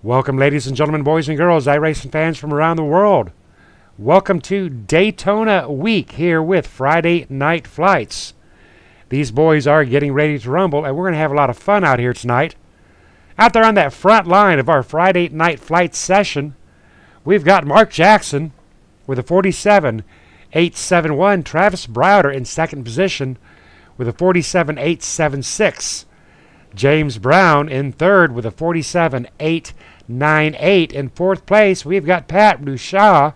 Welcome, ladies and gentlemen, boys and girls, iRacing fans from around the world. Welcome to Daytona week here with Friday Night Flights. These boys are getting ready to rumble, and we're going to have a lot of fun out here tonight. Out there on that front line of our Friday Night Flight session, we've got Mark Jackson with a 47.871, Travis Browder in second position with a 47.876. James Brown in third with a 47.898. In fourth place, we've got Pat Rouchet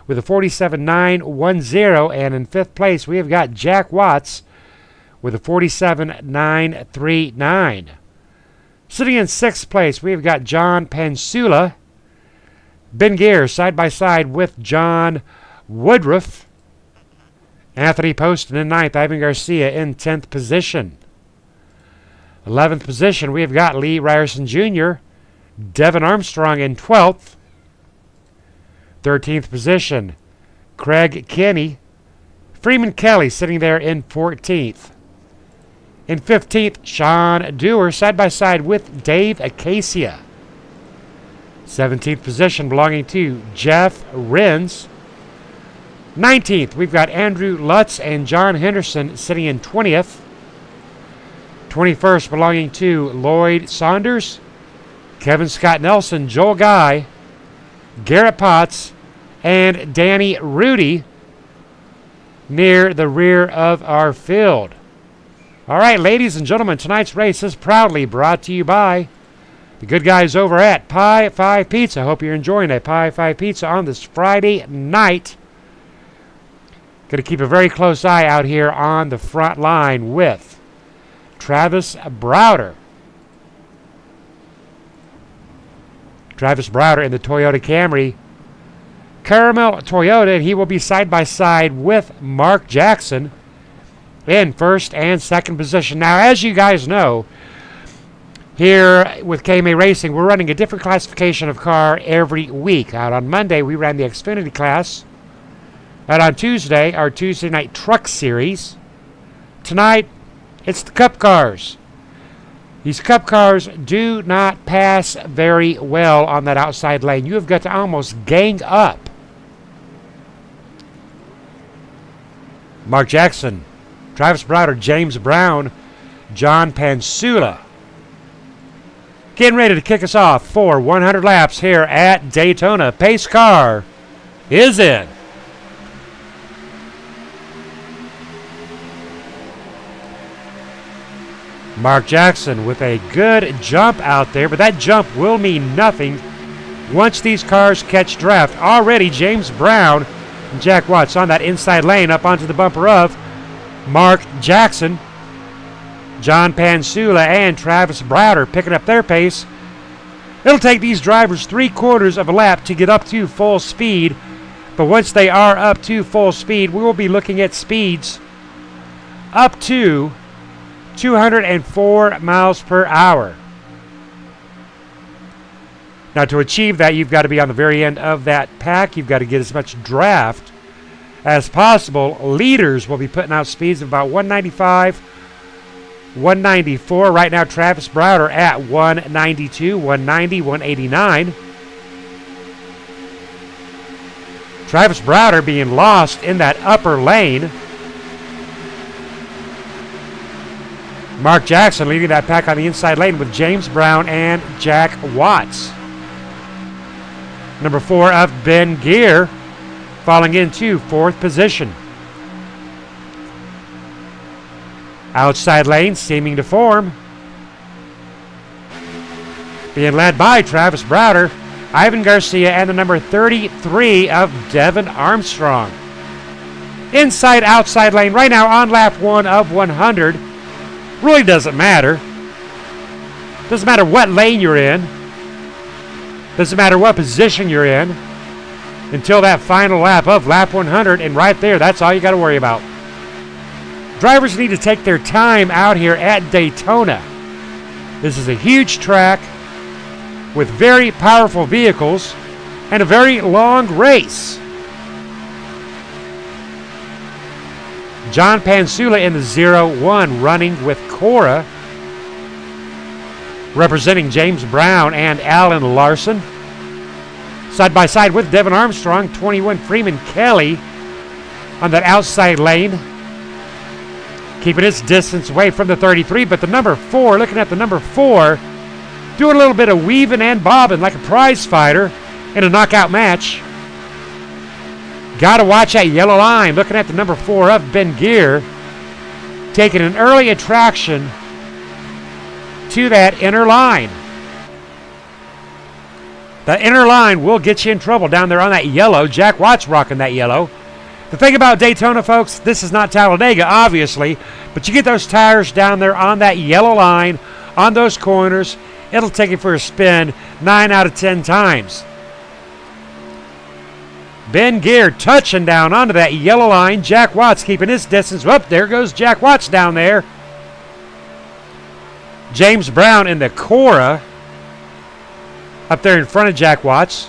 with a 47.910. And in fifth place, we've got Jack Watts with a 47.939. Sitting in sixth place, we've got John Pansula. Ben Gear side by side with John Woodruff. Anthony Poston in ninth, Ivan Garcia in 10th position. 11th position, we've got Lee Ryerson Jr., Devin Armstrong in 12th. 13th position, Craig Kenny. Freeman Kelly sitting there in 14th. In 15th, Sean Dewar side by side with Dave Acacia. 17th position belonging to Jeff Renz. 19th, we've got Andrew Lutz and John Henderson sitting in 20th. 21st belonging to Lloyd Saunders, Kevin Scott Nelson, Joel Guy, Garrett Potts, and Danny Rudy near the rear of our field. All right, ladies and gentlemen, tonight's race is proudly brought to you by the good guys over at Pie 5 Pizza. Hope you're enjoying a Pie 5 Pizza on this Friday night. Going to keep a very close eye out here on the front line with Travis Browder. Travis Browder in the Toyota Camry. Caramel Toyota, and he will be side by side with Mark Jackson in first and second position. Now, as you guys know, here with KMA Racing, we're running a different classification of car every week. Out on Monday, we ran the Xfinity class. Out on Tuesday, our Tuesday night truck series. Tonight, it's the Cup cars. These Cup cars do not pass very well on that outside lane. You have got to almost gang up. Mark Jackson, Travis Browder, James Brown, John Pansula. Getting ready to kick us off for 100 laps here at Daytona. Pace car is in. Mark Jackson with a good jump out there, but that jump will mean nothing once these cars catch draft. Already James Brown and Jack Watts on that inside lane up onto the bumper of Mark Jackson. John Pansula and Travis Browder picking up their pace. It'll take these drivers 3/4 of a lap to get up to full speed, but once they are up to full speed, we will be looking at speeds up to 204 miles per hour. Now, to achieve that, you've got to be on the very end of that pack. You've got to get as much draft as possible. Leaders will be putting out speeds of about 195, 194. Right now, Travis Browder at 192, 190, 189. Travis Browder being lost in that upper lane. Mark Jackson leading that pack on the inside lane with James Brown and Jack Watts. Number 4 of Ben Gear falling into 4th position. Outside lane seeming to form. Being led by Travis Browder, Ivan Garcia, and the number 33 of Devin Armstrong. Inside, outside lane right now on lap 1 of 100. Really doesn't matter. Doesn't matter what lane you're in. Doesn't matter what position you're in until that final lap of lap 100, and right there, that's all you got to worry about. Drivers need to take their time out here at Daytona. This is a huge track with very powerful vehicles and a very long race. John Pansula in the 0-1 running with Cora. representing James Brown and Alan Larson. Side by side with Devin Armstrong, 21 Freeman Kelly on that outside lane, keeping his distance away from the 33, but the number 4, looking at the number 4, doing a little bit of weaving and bobbing like a prize fighter in a knockout match. Got to watch that yellow line, looking at the number 4 of Ben Gear, taking an early attraction to that inner line. The inner line will get you in trouble down there on that yellow. Jack Watts rocking that yellow. The thing about Daytona, folks, this is not Talladega, obviously, but you get those tires down there on that yellow line, on those corners, it'll take you for a spin 9 out of 10 times. Ben Gear touching down onto that yellow line. Jack Watts keeping his distance. Whoop, there goes Jack Watts down there. James Brown in the Cora up there in front of Jack Watts.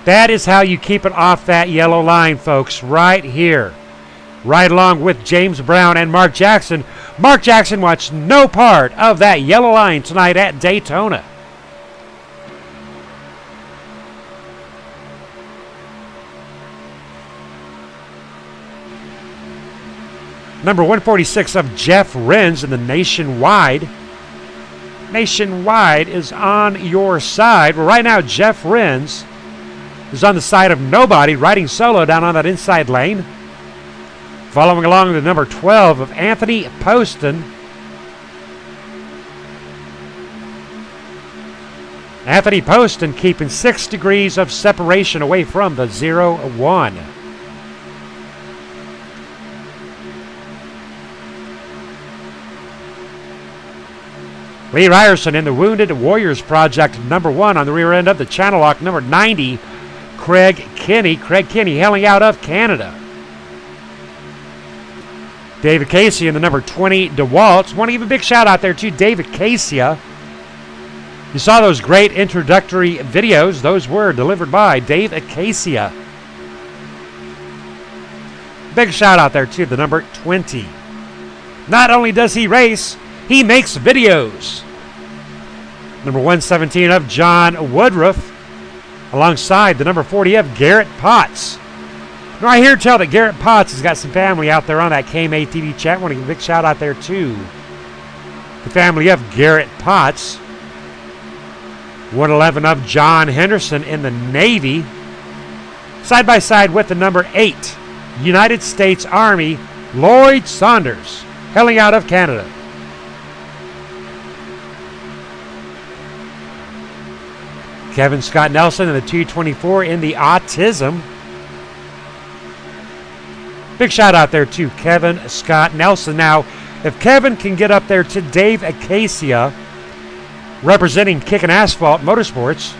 That is how you keep it off that yellow line, folks, right here. Right along with James Brown and Mark Jackson. Mark Jackson watched no part of that yellow line tonight at Daytona. Number 146 of Jeff Renz in the Nationwide. Nationwide is on your side. Well, right now, Jeff Renz is on the side of nobody, riding solo down on that inside lane. Following along the number 12 of Anthony Poston. Anthony Poston keeping 6 degrees of separation away from the 0-1. Lee Ryerson in the Wounded Warriors Project, number 1 on the rear end of the Channel Lock, number 90, Craig Kinney. Craig Kinney hailing out of Canada. David Casey in the number 20, DeWalt. Want to give a big shout out there to David Casey. You saw those great introductory videos. Those were delivered by Dave Acacia. Big shout out there to the number 20. Not only does he race, he makes videos. Number 117 of John Woodruff, alongside the number 40 of Garrett Potts. Now I hear tell that Garrett Potts has got some family out there on that KMA TV chat. I want to give a big shout out there to the family of Garrett Potts. 111 of John Henderson in the Navy. Side by side with the number 8, United States Army, Lloyd Saunders, hailing out of Canada. Kevin Scott Nelson in the 224 in the Autism. Big shout out there to Kevin Scott Nelson. Now, if Kevin can get up there to Dave Acacia, representing Kickin' Asphalt Motorsports,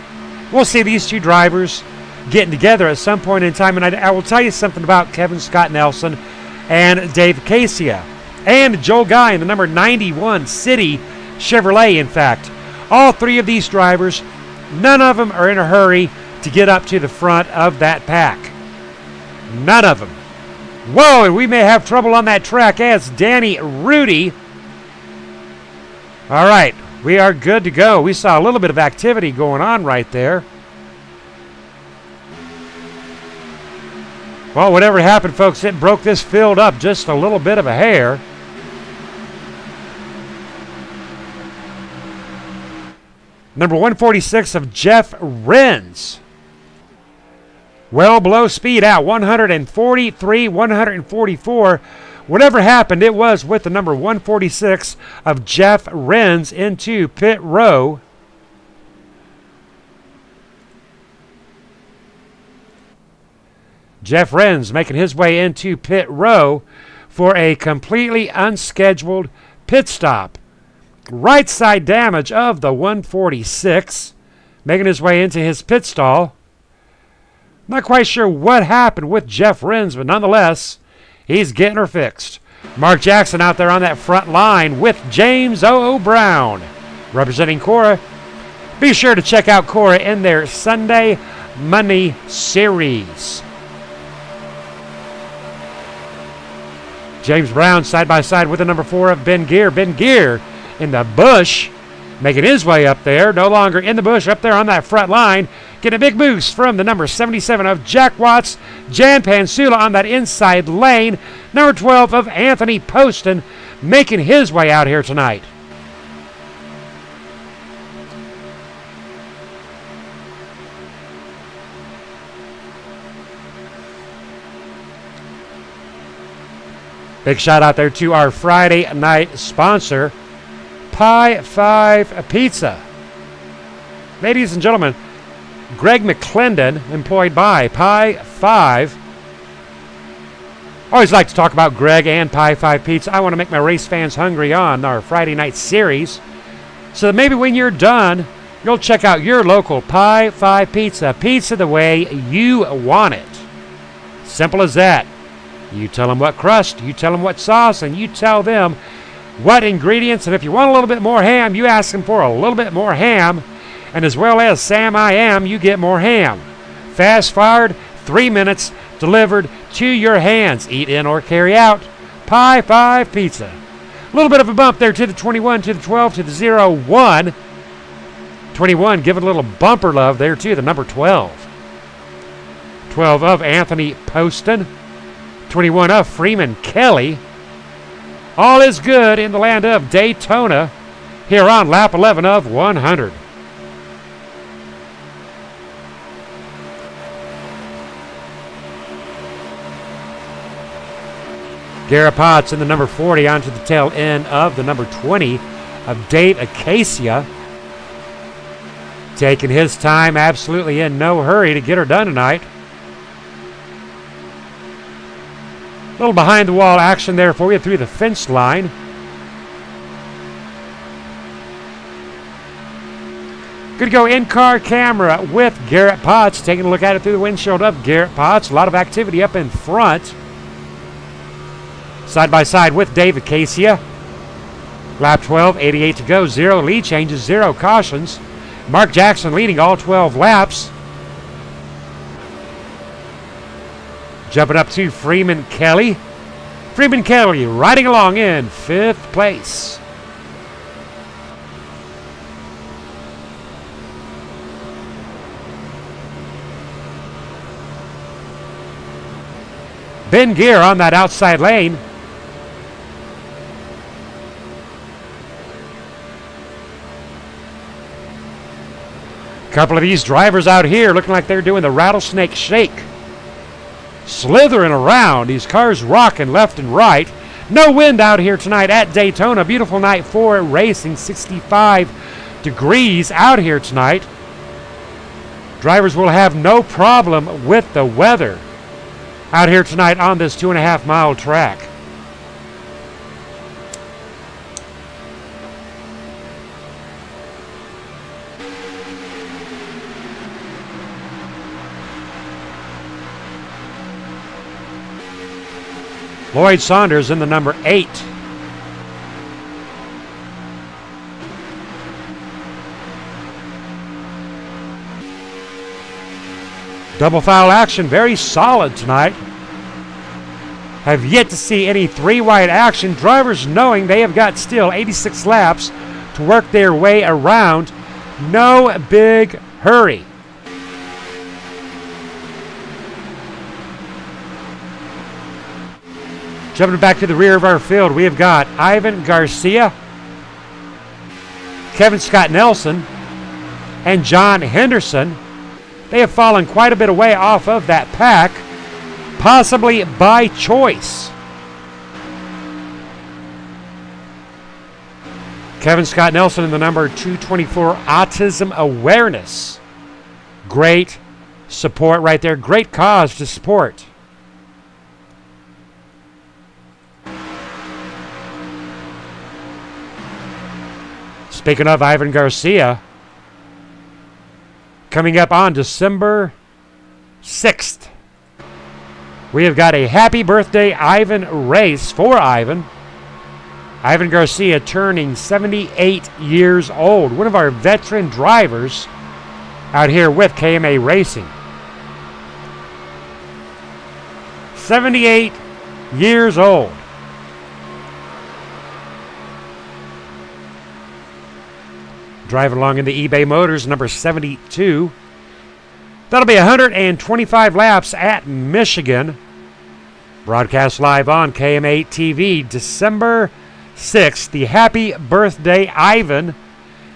we'll see these two drivers getting together at some point in time. And I will tell you something about Kevin Scott Nelson and Dave Acacia. And Joel Guy in the number 91 City Chevrolet, in fact. All three of these drivers, none of them are in a hurry to get up to the front of that pack. None of them. Whoa, and we may have trouble on that track as Danny Rudy. All right, we are good to go. We saw a little bit of activity going on right there. Well, whatever happened, folks, it broke this field up just a little bit of a hair. Number 146 of Jeff Renz. Well below speed out, 143, 144. Whatever happened, it was with the number 146 of Jeff Renz into pit row. Jeff Renz making his way into pit row for a completely unscheduled pit stop. Right side damage of the 146, making his way into his pit stall. Not quite sure what happened with Jeff Renz, but nonetheless, he's getting her fixed. Mark Jackson out there on that front line with James O.O. Brown, representing Cora. Be sure to check out Cora in their Sunday Money Series. James Brown side by side with the number 4 of Ben Gear. Ben Gear in the bush, making his way up there, no longer in the bush, up there on that front line. Getting a big boost from the number 77 of Jack Watts. Jan Pansula on that inside lane. Number 12 of Anthony Poston making his way out here tonight. Big shout out there to our Friday night sponsor, Pie 5 Pizza. Ladies and gentlemen, Greg McClendon, employed by Pie 5. Always like to talk about Greg and Pie 5 Pizza. I want to make my race fans hungry on our Friday night series. So that maybe when you're done, you'll check out your local Pie 5 Pizza. Pizza the way you want it. Simple as that. You tell them what crust, you tell them what sauce, and you tell them what ingredients. And if you want a little bit more ham, you ask them for a little bit more ham. And as well as Sam I Am, you get more ham. Fast forward, 3 minutes, delivered to your hands. Eat in or carry out. Pie 5 Pizza. A little bit of a bump there to the 21, to the 12, to the 0-1. 21 giving a little bumper love there to the number 12. 12 of Anthony Poston. 21 of Freeman Kelly. All is good in the land of Daytona here on lap 11 of 100. Garrett Potts in the number 40 onto the tail end of the number 20 of Dave Acacia. Taking his time, absolutely in no hurry to get her done tonight. A little behind the wall action there for you through the fence line. Good to go in-car camera with Garrett Potts. Taking a look at it through the windshield of Garrett Potts. A lot of activity up in front. Side by side with Dave Acacia. Lap 12, 88 to go. 0 lead changes, 0 cautions. Mark Jackson leading all 12 laps. Jumping up to Freeman Kelly. Freeman Kelly riding along in 5th place. Ben Gear on that outside lane. Couple of these drivers out here looking like they're doing the rattlesnake shake. Slithering around, these cars rocking left and right. No wind out here tonight at Daytona. Beautiful night for racing. 65 degrees out here tonight. Drivers will have no problem with the weather out here tonight on this 2.5 mile track. Lloyd Saunders in the number 8. Double foul action, very solid tonight. Have yet to see any 3-wide action. Drivers knowing they have got still 86 laps to work their way around. No big hurry. Jumping back to the rear of our field, we have got Ivan Garcia, Kevin Scott Nelson, and John Henderson. They have fallen quite a bit away off of that pack, possibly by choice. Kevin Scott Nelson in the number 224, Autism Awareness. Great support right there. Great cause to support. Speaking of Ivan Garcia, coming up on December 6th, we have got a happy birthday Ivan race for Ivan. Ivan Garcia turning 78 years old. One of our veteran drivers out here with KMA Racing. 78 years old. Driving along in the eBay Motors, number 72. That'll be 125 laps at Michigan. Broadcast live on KM8 TV, December 6th. The Happy Birthday, Ivan,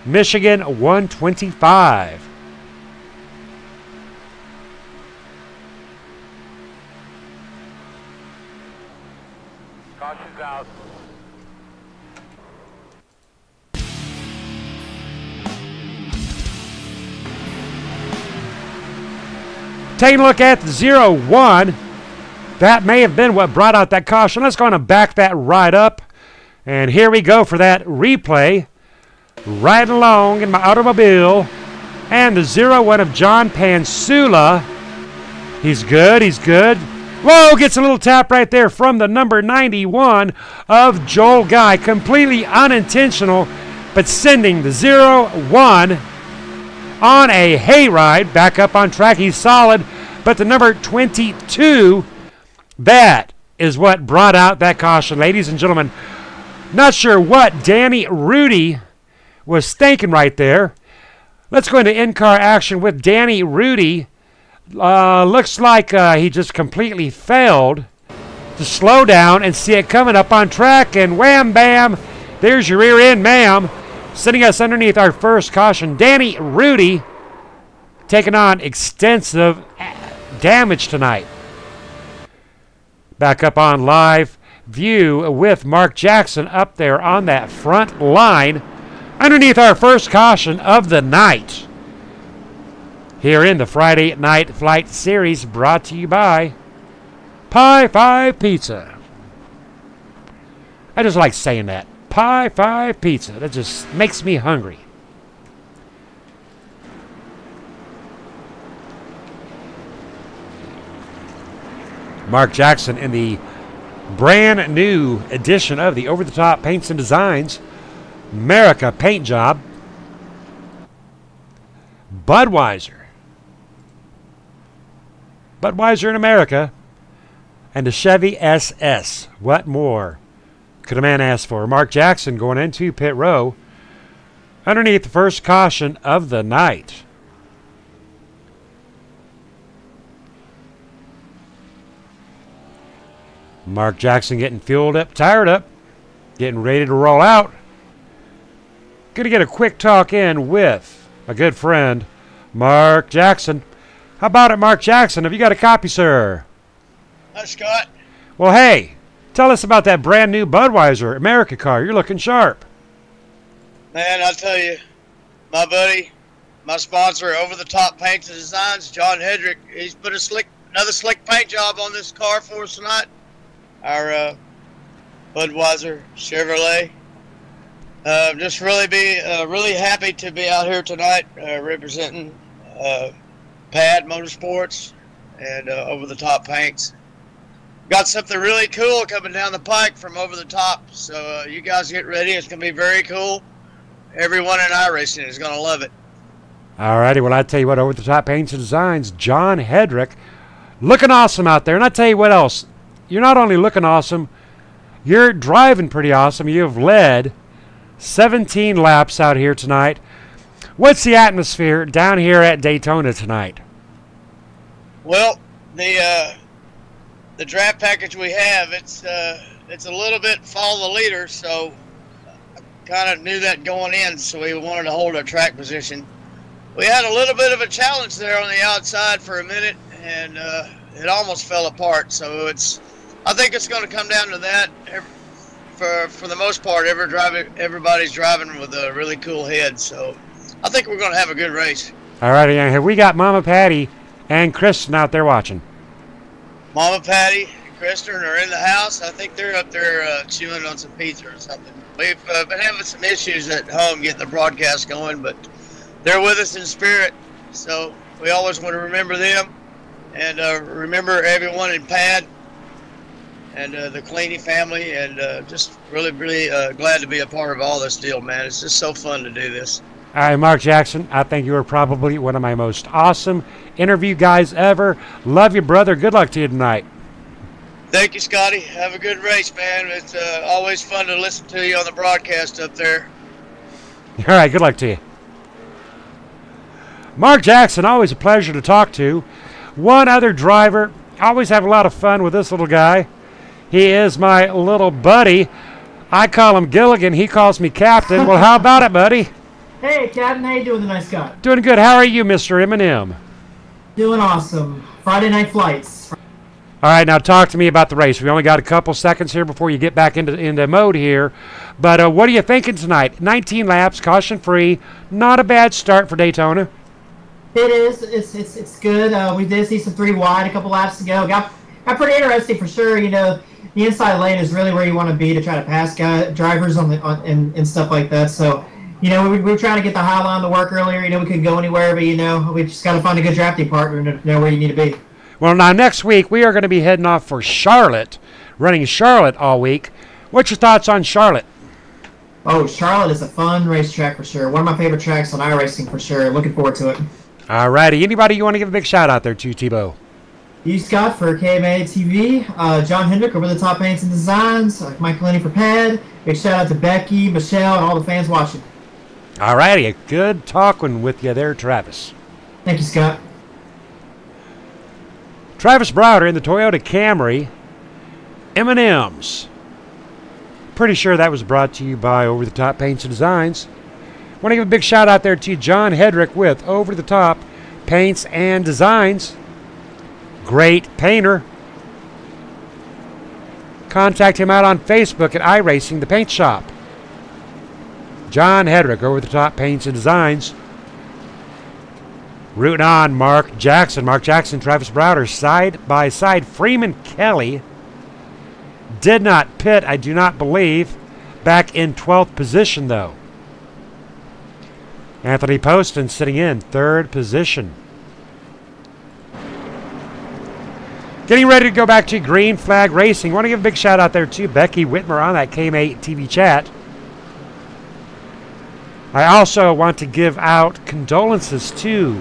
Michigan 125. Caution's out. Taking a look at the 0-1. That may have been what brought out that caution. Let's go on and back that right up. And here we go for that replay. Riding along in my automobile. And the 0-1 of John Pansula. He's good. He's good. Whoa, gets a little tap right there from the number 91 of Joel Guy. Completely unintentional, but sending the 0-1 on a hayride. Back up on track. He's solid. But the number 22, that is what brought out that caution, ladies and gentlemen. Not sure what Danny Rudy was thinking right there. Let's go into in-car action with Danny Rudy. Looks like he just completely failed to slow down and see it coming up on track. And wham, bam, there's your rear end, ma'am. Sending us underneath our first caution. Danny Rudy taking on extensive damage tonight. Back up on live view with Mark Jackson up there on that front line underneath our first caution of the night. Here in the Friday Night Flight Series, brought to you by Pie 5 Pizza. I just like saying that. Pie 5 Pizza. That just makes me hungry. Mark Jackson in the brand new edition of the over-the-top paints and designs America paint job. Budweiser in America, and the Chevy SS. What more could a man ask for? Mark Jackson going into pit row underneath the first caution of the night. Mark Jackson getting fueled up, tired up, getting ready to roll out. Going to get a quick talk in with a good friend, Mark Jackson. How about it, Mark Jackson? Have you got a copy, sir? Hi, Scott. Well, hey, tell us about that brand new Budweiser America car. You're looking sharp. Man, I'll tell you, my buddy, my sponsor, Over the Top Paints and Designs, John Hedrick, he's put another slick paint job on this car for us tonight. Our Budweiser Chevrolet. Just really happy to be out here tonight representing Pad Motorsports and Over the Top Paints. Got something really cool coming down the pike from Over the Top, so you guys get ready. It's going to be very cool. Everyone in iRacing is going to love it. All righty, well, I tell you what, Over the Top Paints and Designs, John Hedrick, looking awesome out there. And I tell you what else, you're not only looking awesome, you're driving pretty awesome. You have led 17 laps out here tonight. What's the atmosphere down here at Daytona tonight? Well, the draft package we have, it's a little bit follow the leader, so I kind of knew that going in, so we wanted to hold our track position. We had a little bit of a challenge there on the outside for a minute, and it almost fell apart. So I think it's going to come down to that. For the most part, everybody's driving with a really cool head, so I think we're going to have a good race. All right, have we got Mama Patty and Kristen out there watching? Mama Patty and Kristen are in the house. I think they're up there chewing on some pizza or something. We've been having some issues at home getting the broadcast going, but they're with us in spirit, so we always want to remember them and remember everyone in Pad and the Cleany family, and just really glad to be a part of all this deal, man. It's just so fun to do this. All right, Mark Jackson, I think you were probably one of my most awesome interview guys ever. Love you, brother. Good luck to you tonight. Thank you, Scotty. Have a good race, man. It's always fun to listen to you on the broadcast up there. All right, good luck to you. Mark Jackson, always a pleasure to talk to. One other driver, always have a lot of fun with this little guy. He is my little buddy. I call him Gilligan. He calls me Captain. Well, how about it, buddy? Hey, Captain. How you doing tonight, Scott? Doing good. How are you, Mr. M&M? Doing awesome. Friday night flights. All right, now talk to me about the race. We only got a couple seconds here before you get back into mode here. But what are you thinking tonight? 19 laps, caution-free. Not a bad start for Daytona. It is. It's good. We did see some 3 wide a couple laps ago. Got pretty interesting for sure. You know, the inside lane is really where you want to be to try to pass drivers and stuff like that. So, you know, we were trying to get the high line to work earlier. You know, we couldn't go anywhere, but, you know, we just got to find a good drafting partner to know where you need to be. Well, now next week we are going to be heading off for Charlotte, running Charlotte all week. What's your thoughts on Charlotte? Oh, Charlotte is a fun racetrack for sure. One of my favorite tracks on iRacing for sure. Looking forward to it. All righty. Anybody you want to give a big shout out there to, Tebow? You, Scott, for KMA TV. John Hendrick over the top paints and designs. Mike Lenny for Pad. Big shout out to Becky, Michelle, and all the fans watching. All righty. A good talking with you there, Travis. Thank you, Scott. Travis Browder in the Toyota Camry. M&M's. Pretty sure that was brought to you by Over the Top Paints and Designs. Want to give a big shout out there to John Hedrick with Over the Top Paints and Designs. Great painter. Contact him out on Facebook at iRacing, the paint shop. John Hedrick, Over the Top Paints and Designs. Rooting on Mark Jackson. Mark Jackson, Travis Browder, side by side. Freeman Kelly did not pit, I do not believe. Back in 12th position, though. Anthony Poston sitting in 3rd position. Getting ready to go back to Green Flag Racing. Want to give a big shout out there to Becky Whitmer on that KM8 TV chat. I also want to give out condolences to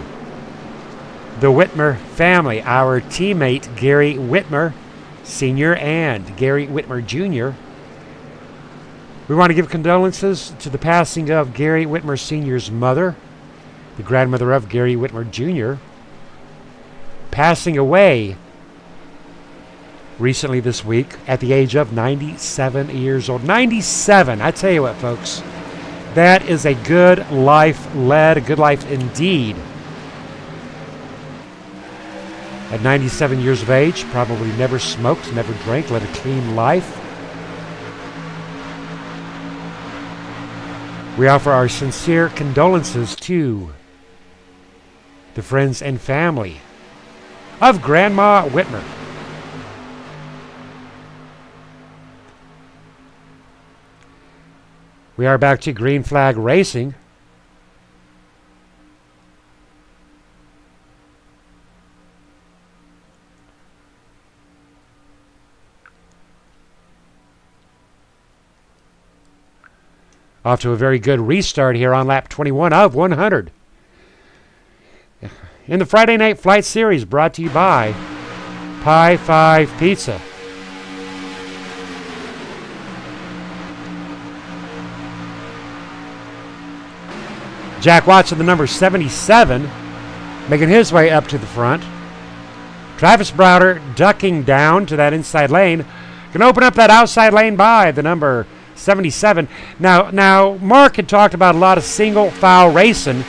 the Whitmer family, our teammate Gary Whitmer Sr. and Gary Whitmer Jr. We want to give condolences to the passing of Gary Whitmer Sr.'s mother, the grandmother of Gary Whitmer Jr., passing away recently this week at the age of 97 years old. 97! I tell you what, folks, that is a good life led, a good life indeed. At 97 years of age, probably never smoked, never drank, led a clean life. We offer our sincere condolences to the friends and family of Grandma Whitmer. We are back to Green Flag Racing. Off to a very good restart here on lap 21 of 100. In the Friday Night Flight Series, brought to you by Pie 5 Pizza. Jack Watson, the number 77, making his way up to the front. Travis Browder ducking down to that inside lane. Can open up that outside lane by the number 77. Now, Mark had talked about a lot of single file racing.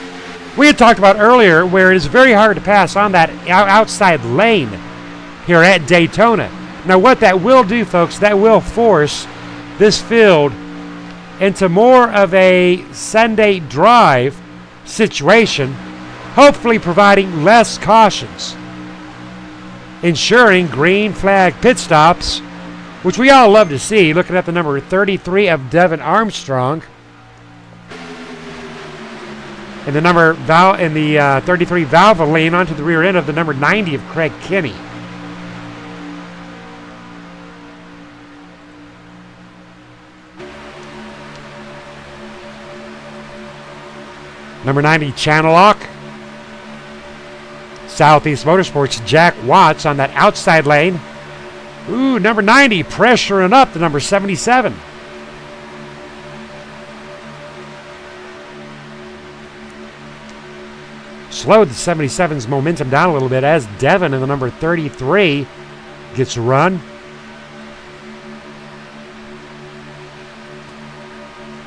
We had talked about earlier where it is very hard to pass on that outside lane here at Daytona. Now, what that will do, folks, that will force this field into more of a Sunday drive situation, hopefully providing less cautions, ensuring green flag pit stops, which we all love to see. Looking at the number 33 of Devin Armstrong, and the number 33 Valvoline onto the rear end of the number 90 of Craig Kinney. Number 90 Channel Lock. Southeast Motorsports Jack Watts on that outside lane. Ooh, number 90 pressuring up the number 77. slowed the 77's momentum down a little bit as Devin in the number 33 gets a run.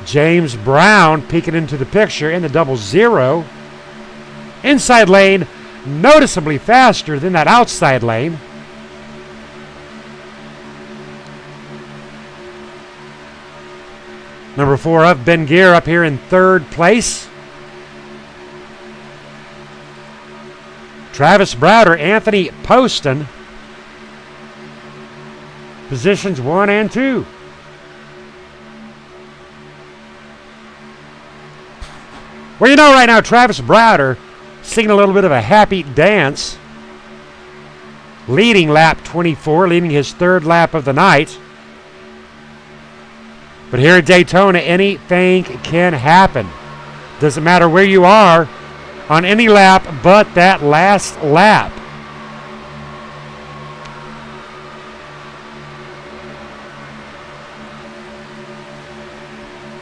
James Brown peeking into the picture in the 00. Inside lane, noticeably faster than that outside lane. Number 4 of Ben Gear up here in 3rd place. Travis Browder, Anthony Poston. Positions 1 and 2. Well, you know right now, Travis Browder singing a little bit of a happy dance. Leading lap 24, leading his 3rd lap of the night. But here at Daytona, anything can happen. Doesn't matter where you are on any lap but that last lap.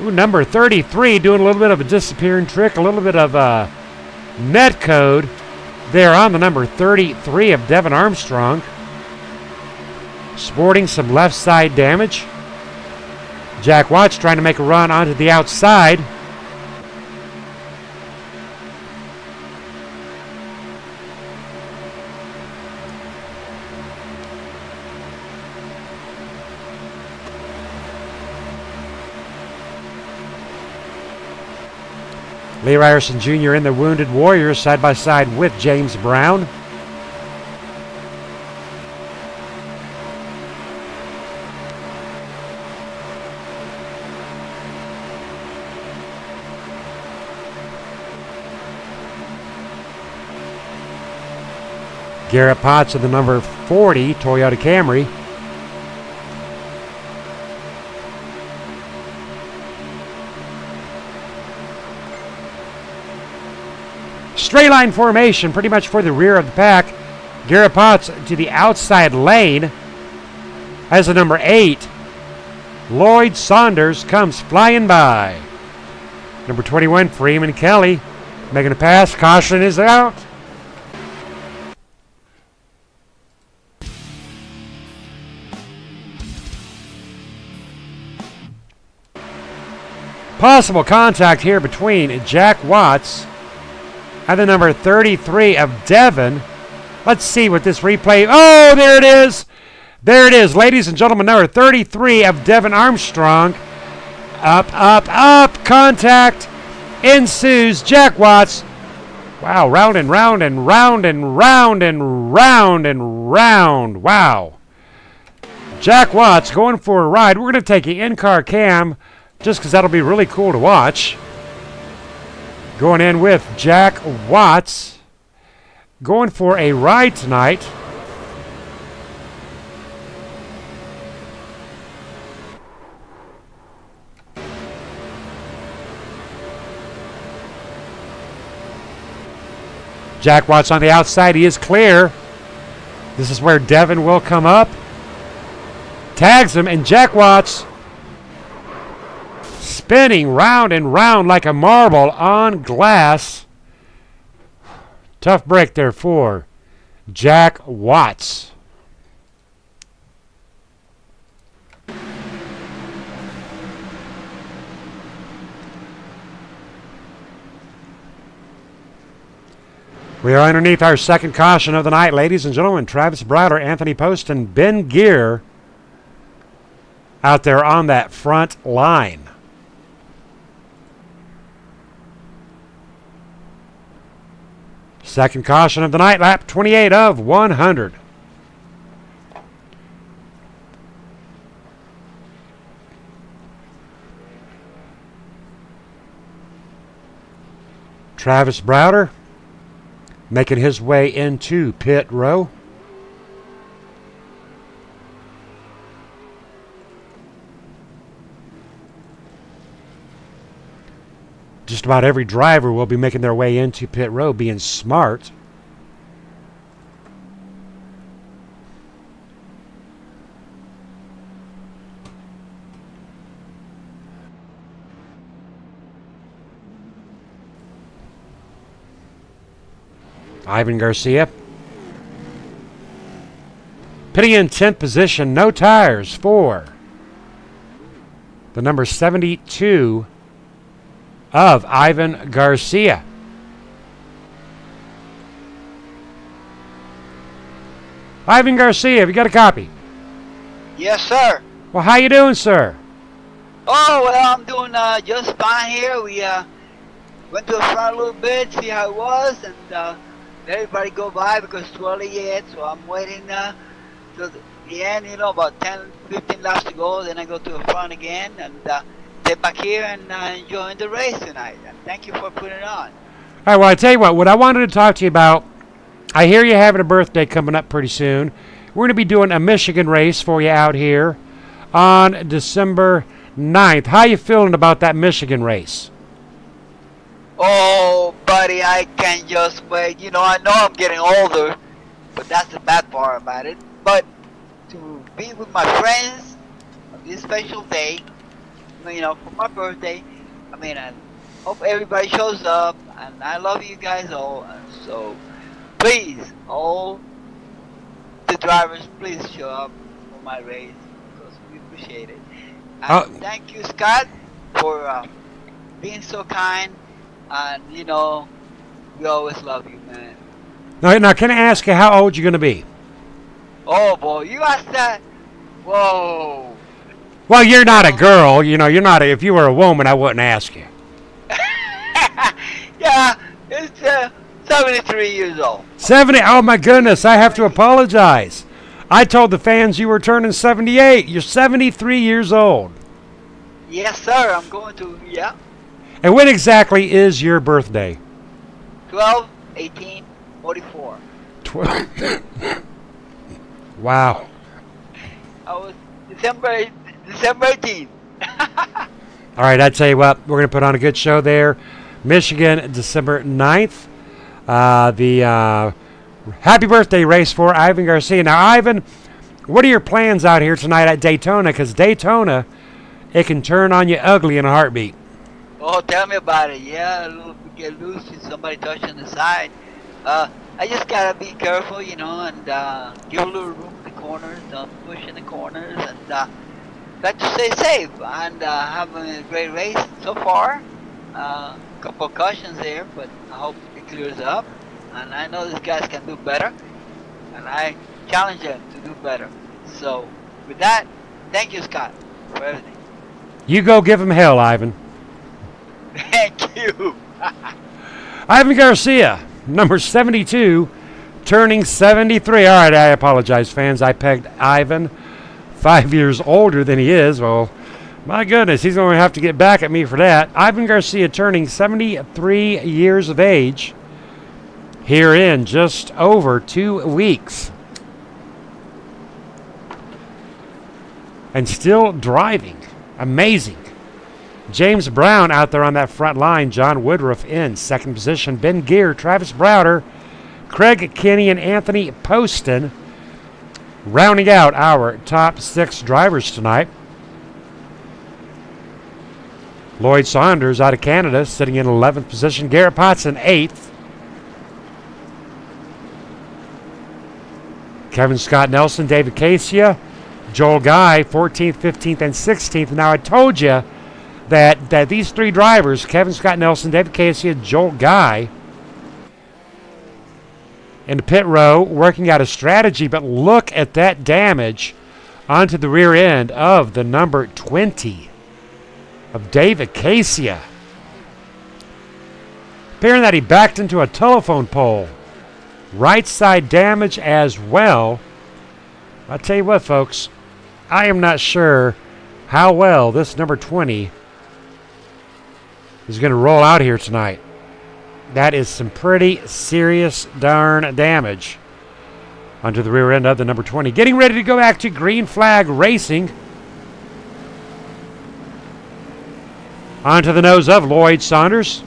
Ooh, number 33 doing a little bit of a disappearing trick, a little bit of net code there on the number 33 of Devin Armstrong. Sporting some left side damage. Jack Watts trying to make a run onto the outside. Lee Ryerson Jr. in the Wounded Warriors side by side with James Brown. Garrett Potts of the number 40 Toyota Camry. Straight line formation pretty much for the rear of the pack. Garrett Potts to the outside lane as the number 8. Lloyd Saunders comes flying by. Number 21, Freeman Kelly making a pass. Caution is out. Possible contact here between Jack Watts and the number 33 of Devin. Let's see what this replay. Oh, there it is. There it is, ladies and gentlemen. Number 33 of Devin Armstrong. Up, up, up. Contact ensues. Jack Watts. Wow, round and round and round and round and round and round. Wow. Jack Watts going for a ride. We're going to take an in-car cam just because that'll be really cool to watch. Going in with Jack Watts. Going for a ride tonight. Jack Watts on the outside. He is clear. This is where Devin will come up. Tags him, and Jack Watts spinning round and round like a marble on glass. Tough break there for Jack Watts. We are underneath our second caution of the night, ladies and gentlemen. Travis Browder, Anthony Poston, Ben Gear out there on that front line. Second caution of the night, lap 28 of 100. Travis Browder making his way into pit row. Just about every driver will be making their way into pit row, being smart. Ivan Garcia. Pitting in 10th position, no tires for the number 72 of Ivan Garcia. Ivan Garcia, have you got a copy? Yes, sir. Well, how you doing, sir? Oh, well, I'm doing just fine here. We went to the front a little bit, see how it was, and let everybody go by because it's too early yet, so I'm waiting till the end, you know, about 10, 15 laps to go, then I go to the front again, and get back here and enjoy the race tonight. And thank you for putting it on. All right, well, I tell you what I wanted to talk to you about, I hear you're having a birthday coming up pretty soon. We're going to be doing a Michigan race for you out here on December 9th. How you feeling about that Michigan race? Oh, buddy, I can't just wait. You know, I know I'm getting older, but that's the bad part about it. But to be with my friends on this special day, you know, for my birthday, I mean, I hope everybody shows up, and I love you guys all. So, please, all the drivers, please show up for my race because we appreciate it. And thank you, Scott, for being so kind, and you know, we always love you, man. Now, can I ask you how old you're going to be? Oh boy, you asked that? Whoa. Well, you're not a girl, you know. You're not. If you were a woman, I wouldn't ask you. Yeah, it's 73 years old. 70? Oh my goodness! I have to apologize. I told the fans you were turning 78. You're 73 years old. Yes, sir. I'm going to. Yeah. And when exactly is your birthday? 12/18/44. Wow. I was December 18th. All right, I tell you what, we're going to put on a good show there. Michigan, December 9th. The happy birthday race for Ivan Garcia. Now, Ivan, what are your plans out here tonight at Daytona? Because Daytona, it can turn on you ugly in a heartbeat. Oh, tell me about it. Yeah, a little get loose with somebody touching the side. I just gotta be careful, you know, and give a little room in the corners, don't push in the corners, and got to stay safe and having a great race so far. Couple of cautions there, but I hope it clears up. And I know these guys can do better, and I challenge them to do better. So, with that, thank you, Scott, for everything. You go give him hell, Ivan. Thank you. Ivan Garcia, number 72, turning 73. All right, I apologize, fans. I pegged Ivan 5 years older than he is. Well, my goodness, he's going to have to get back at me for that. Ivan Garcia turning 73 years of age here in just over 2 weeks. And still driving. Amazing. James Brown out there on that front line. John Woodruff in second position. Ben Gear, Travis Browder, Craig Kinney, and Anthony Poston rounding out our top 6 drivers tonight. Lloyd Saunders out of Canada sitting in 11th position. Garrett Potts in 8th. Kevin Scott Nelson, David Casia, Joel Guy, 14th, 15th, and 16th. Now, I told you that these 3 drivers, Kevin Scott Nelson, David Casia, Joel Guy, in the pit row, working out a strategy, but look at that damage onto the rear end of the number 20 of David Casia. Appearing that he backed into a telephone pole. Right side damage as well. I'll tell you what, folks, I am not sure how well this number 20 is going to roll out here tonight. That is some pretty serious darn damage onto the rear end of the number 20. Getting ready to go back to green flag racing. Onto the nose of Lloyd Saunders.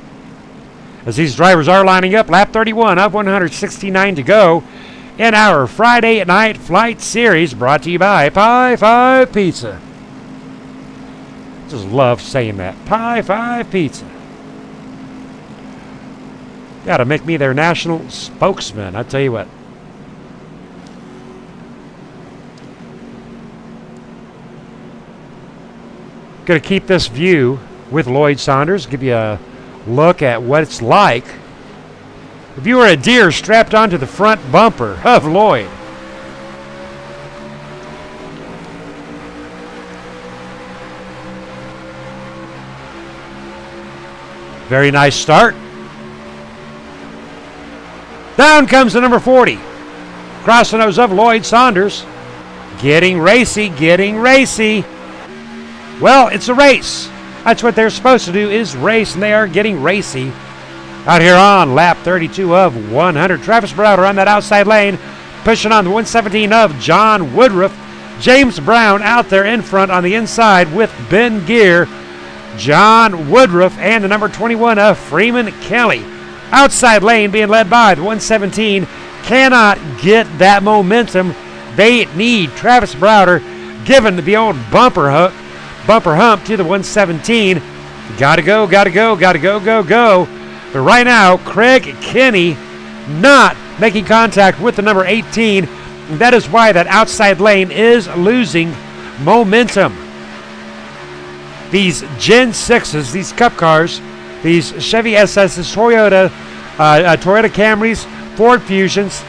As these drivers are lining up, lap 31 of 169 to go in our Friday night flight series, brought to you by Pie 5 Pizza. Just love saying that. Pie 5 Pizza. Got to make me their national spokesman, I tell you what. Going to keep this view with Lloyd Saunders, give you a look at what it's like if you were a deer strapped onto the front bumper of Lloyd. Very nice start. Down comes the number 40. Across the nose of Lloyd Saunders. Getting racy, getting racy. Well, it's a race. That's what they're supposed to do, is race, and they are getting racy. Out here on lap 32 of 100. Travis Browder on that outside lane, pushing on the 117 of John Woodruff. James Brown out there in front on the inside with Ben Gear. John Woodruff and the number 21 of Freeman Kelly. Outside lane being led by the 117. Cannot get that momentum. They need Travis Browder giving the old bumper hump to the 117. Gotta go, gotta go, gotta go, go, go. But right now, Craig Kenny not making contact with the number 18. That is why that outside lane is losing momentum. These Gen 6s, these Cup cars, these Chevy SSs, Toyota Camrys, Ford Fusions,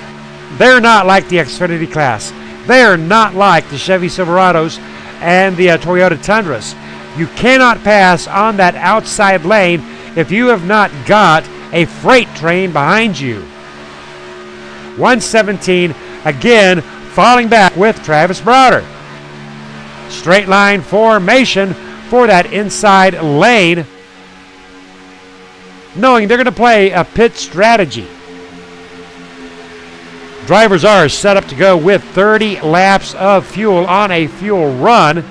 they're not like the Xfinity class. They're not like the Chevy Silverados and the Toyota Tundras. You cannot pass on that outside lane if you have not got a freight train behind you. 117 again falling back with Travis Browder. Straight line formation for that inside lane, knowing they're going to play a pit strategy. Drivers are set up to go with 30 laps of fuel on a fuel run.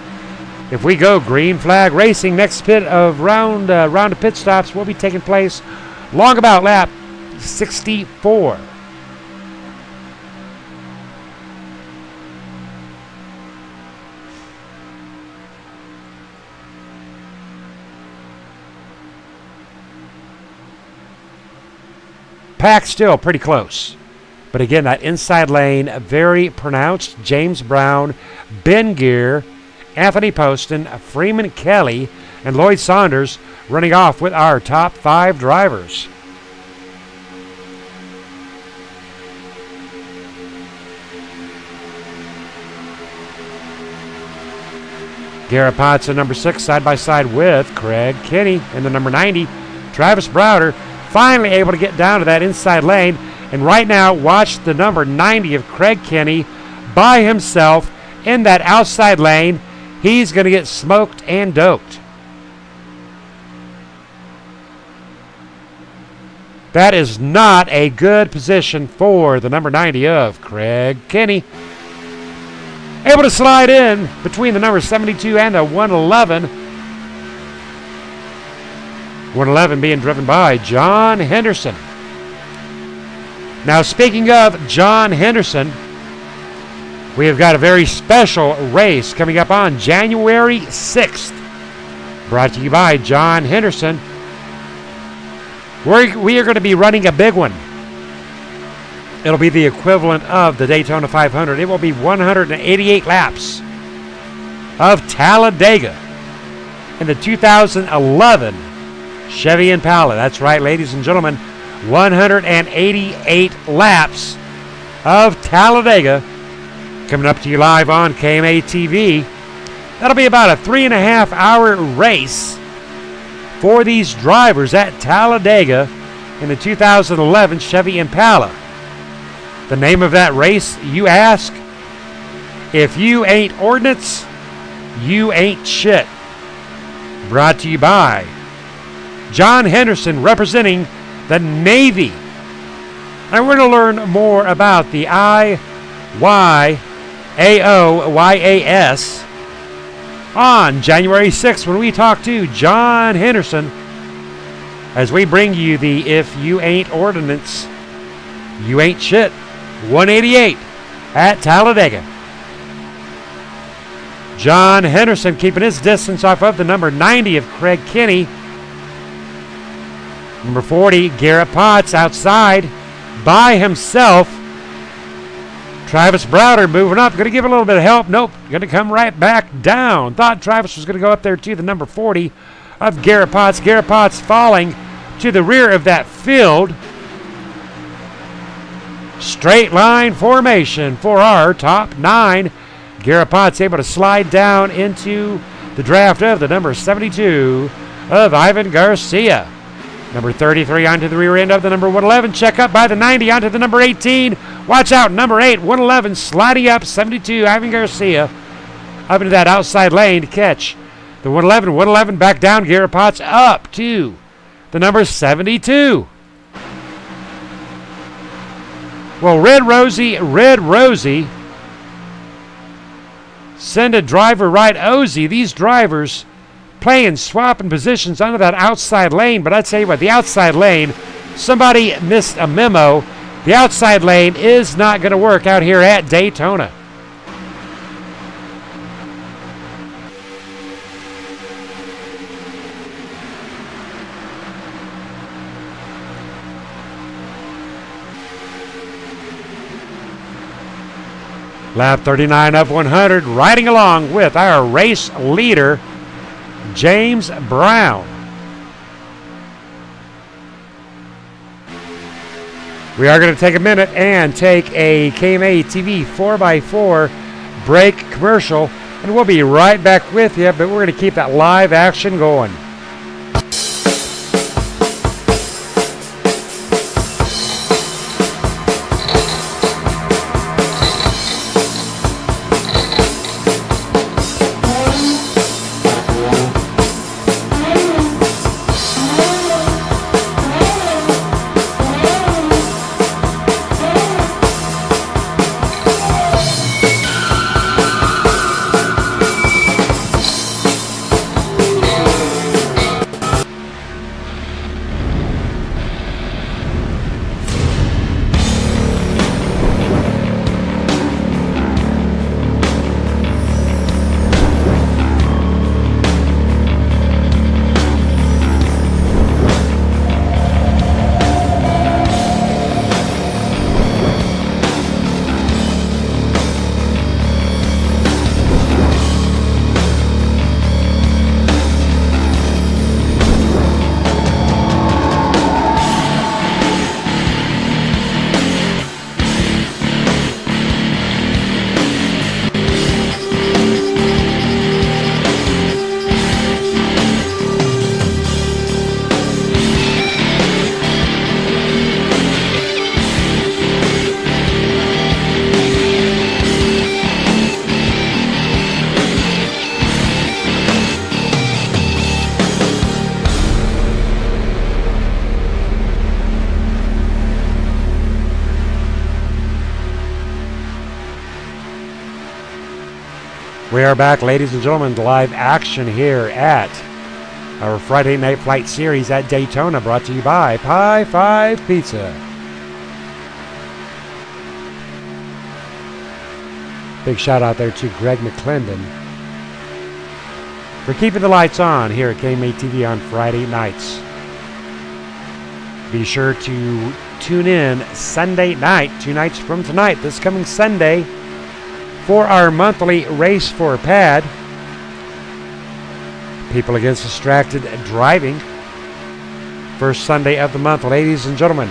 If we go green flag racing, next pit of round of pit stops will be taking place long about lap 64. Pack still pretty close. But again, that inside lane, very pronounced. James Brown, Ben Gear, Anthony Poston, Freeman Kelly, and Lloyd Saunders running off with our top 5 drivers. Garrett Potts in number 6, side by side with Craig Kenny in the number 90. Travis Browder finally able to get down to that inside lane. And right now, watch the number 90 of Craig Kenny by himself in that outside lane. He's going to get smoked and doped. That is not a good position for the number 90 of Craig Kenny. Able to slide in between the number 72 and the 111. 111 being driven by John Henderson. Now, speaking of John Henderson, we have got a very special race coming up on January 6th. Brought to you by John Henderson. We are going to be running a big one. It'll be the equivalent of the Daytona 500. It will be 188 laps of Talladega in the 2011 Chevy Impala. That's right, ladies and gentlemen. 188 laps of Talladega coming up to you live on KMA TV. That'll be about a 3.5-hour race for these drivers at Talladega in the 2011 Chevy Impala. The name of that race, you ask? If you ain't ordnance, you ain't shit. Brought to you by John Henderson, representing the Navy. And we're going to learn more about the IYAOYAS on January 6th when we talk to John Henderson as we bring you the If You Ain't Ordnance, You Ain't Shit 188 at Talladega. John Henderson keeping his distance off of the number 90 of Craig Kenny. Number 40, Garrett Potts outside by himself. Travis Browder moving up. Going to give a little bit of help. Nope. Going to come right back down. Thought Travis was going to go up there to the number 40 of Garrett Potts. Garrett Potts falling to the rear of that field. Straight line formation for our top 9. Garrett Potts able to slide down into the draft of the number 72 of Ivan Garcia. Number 33 onto the rear end of the number 111. Check up by the 90 onto the number 18. Watch out, number 8, 111, sliding up, 72, Ivan Garcia. Up into that outside lane to catch the 111 back down. Garrett Potts up to the number 72. Well, Red Rosie, send a driver right Ozzy. These drivers playing, swapping positions under that outside lane. But I tell you what, the outside lane, somebody missed a memo. The outside lane is not going to work out here at Daytona. Lap 39 of 100, riding along with our race leader, James Brown. We are going to take a minute and take a KMA TV 4x4 break commercial, and we'll be right back with you, but we're going to keep that live action going. We are back, ladies and gentlemen, live action here at our Friday Night Flight Series at Daytona, brought to you by Pie 5 Pizza. Big shout out there to Greg McClendon for keeping the lights on here at KMA TV on Friday nights. Be sure to tune in Sunday night, 2 nights from tonight, this coming Sunday, for our monthly Race for Pad. People Against Distracted Driving. First Sunday of the month, ladies and gentlemen.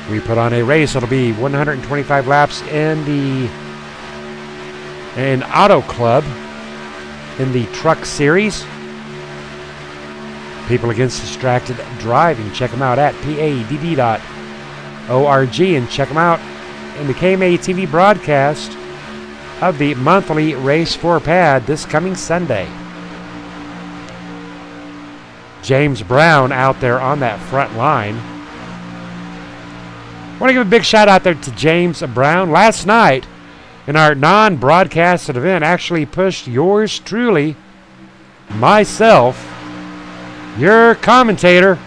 We put on a race. It'll be 125 laps in Auto Club in the Truck Series. People Against Distracted Driving. Check them out at padd.org and check them out in the KMA TV broadcast of the monthly Race for Pad this coming Sunday. James Brown out there on that front line. I want to give a big shout out there to James Brown. Last night in our non-broadcasted event, actually pushed yours truly, myself, your commentator,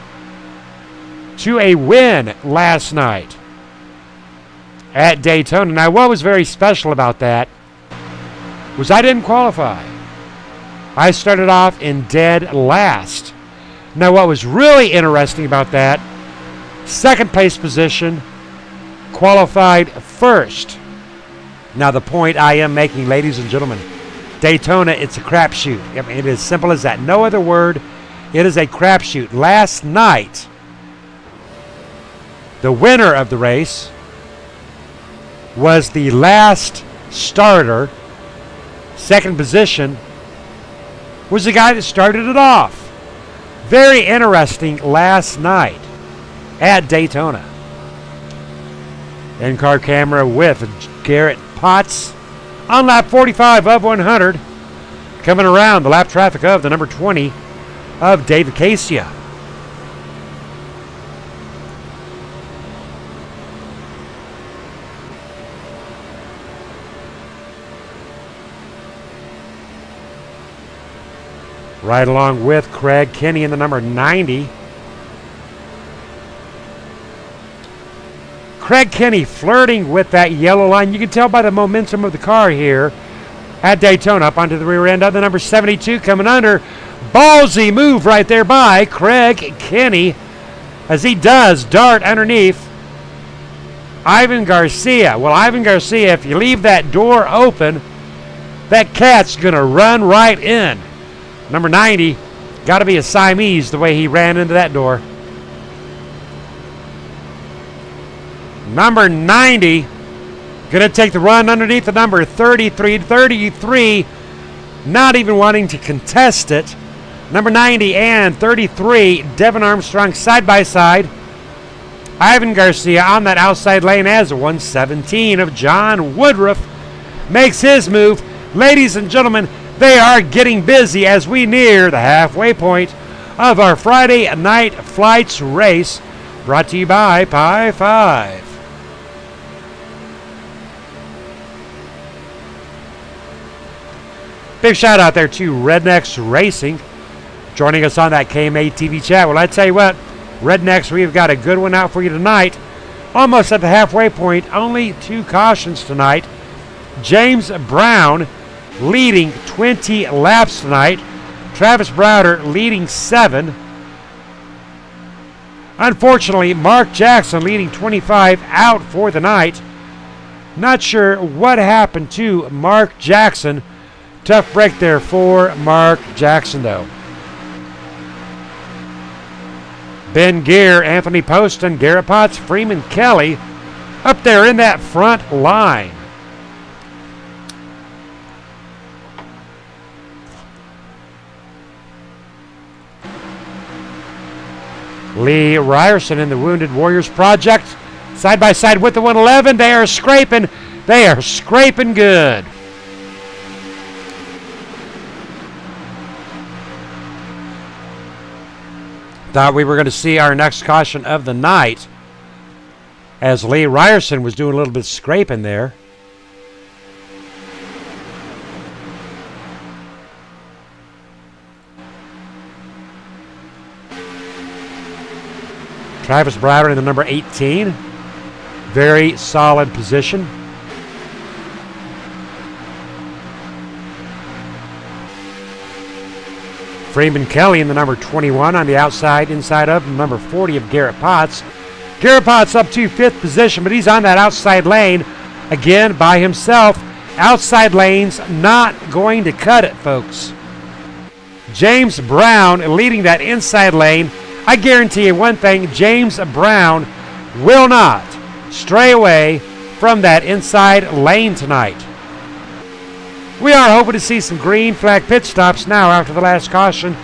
to a win last night at Daytona. Now, what was very special about that was I didn't qualify. I started off in dead last. Now, what was really interesting about that, second place position qualified first. Now, the point I am making, ladies and gentlemen, Daytona, it's a crapshoot. I mean, it is simple as that. No other word. It is a crapshoot. Last night, the winner of the race was the last starter. Second position was the guy that started it off. Very interesting last night at Daytona. In-car camera with Garrett Potts on lap 45 of 100. Coming around the lap traffic of the number 20 of David Casia. Right along with Craig Kenny in the number 90. Craig Kenny flirting with that yellow line. You can tell by the momentum of the car here at Daytona. Up onto the rear end of the number 72 coming under. Ballsy move right there by Craig Kenny as he does dart underneath Ivan Garcia. Well, Ivan Garcia, if you leave that door open, that cat's going to run right in. Number 90, got to be a Siamese the way he ran into that door. Number 90, going to take the run underneath the number 33, not even wanting to contest it. Number 90 and 33, Devin Armstrong side by side. Ivan Garcia on that outside lane as 117 of John Woodruff makes his move. Ladies and gentlemen, they are getting busy as we near the halfway point of our Friday Night Flights race, brought to you by Pi 5. Big shout out there to Rednecks Racing joining us on that KMA TV chat. Well, I tell you what, Rednecks, we've got a good one out for you tonight. Almost at the halfway point, only 2 cautions tonight. James Brown leading 20 laps tonight. Travis Browder leading 7. Unfortunately, Mark Jackson leading 25 out for the night. Not sure what happened to Mark Jackson. Tough break there for Mark Jackson, though. Ben Gear, Anthony Poston, Garrett Potts, Freeman Kelly up there in that front line. Lee Ryerson in the Wounded Warriors Project. Side by side with the 111. They are scraping. They are scraping good. Thought we were going to see our next caution of the night as Lee Ryerson was doing a little bit of scraping there. Travis Browder in the number 18. Very solid position. Freeman Kelly in the number 21 on the outside, inside of number 40 of Garrett Potts. Garrett Potts up to 5th position, but he's on that outside lane again by himself. Outside lanes not going to cut it, folks. James Brown leading that inside lane. I guarantee you one thing, James Brown will not stray away from that inside lane tonight. We are hoping to see some green flag pit stops now after the last caution.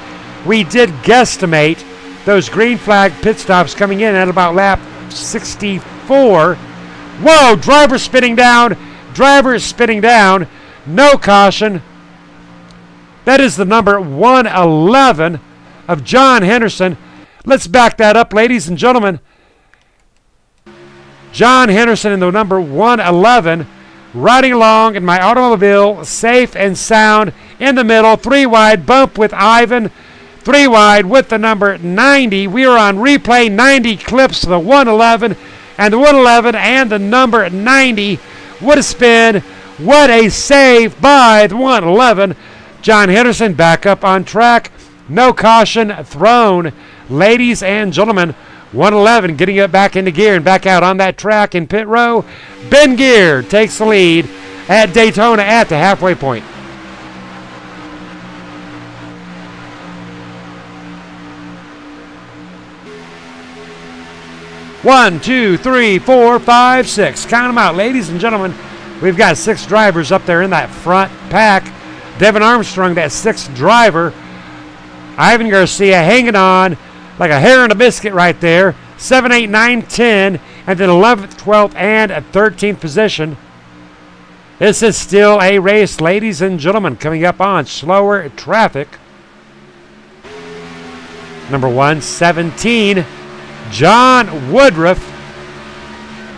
We did guesstimate those green flag pit stops coming in at about lap 64. Whoa, driver spinning down. Driver is spinning down. No caution. That is the number 111 of John Henderson. Let's back that up, ladies and gentlemen. John Henderson in the number 111, riding along in my automobile, safe and sound, in the middle, 3 wide, bump with Ivan, 3 wide with the number 90. We are on replay, 90 clips, the 111, and the 111 and the number 90. What a spin, what a save by the 111. John Henderson back up on track. No caution thrown. Ladies and gentlemen, 111 getting it back into gear and back out on that track in pit row. Ben Gear takes the lead at Daytona at the halfway point. One, two, three, four, five, six. Count them out, ladies and gentlemen. We've got 6 drivers up there in that front pack. Devin Armstrong, that 6th driver. Ivan Garcia hanging on like a hair in a biscuit right there. 7, 8, 9, 10, and then 11th, 12th, and 13th position. This is still a race, ladies and gentlemen, coming up on slower traffic. Number 117, John Woodruff.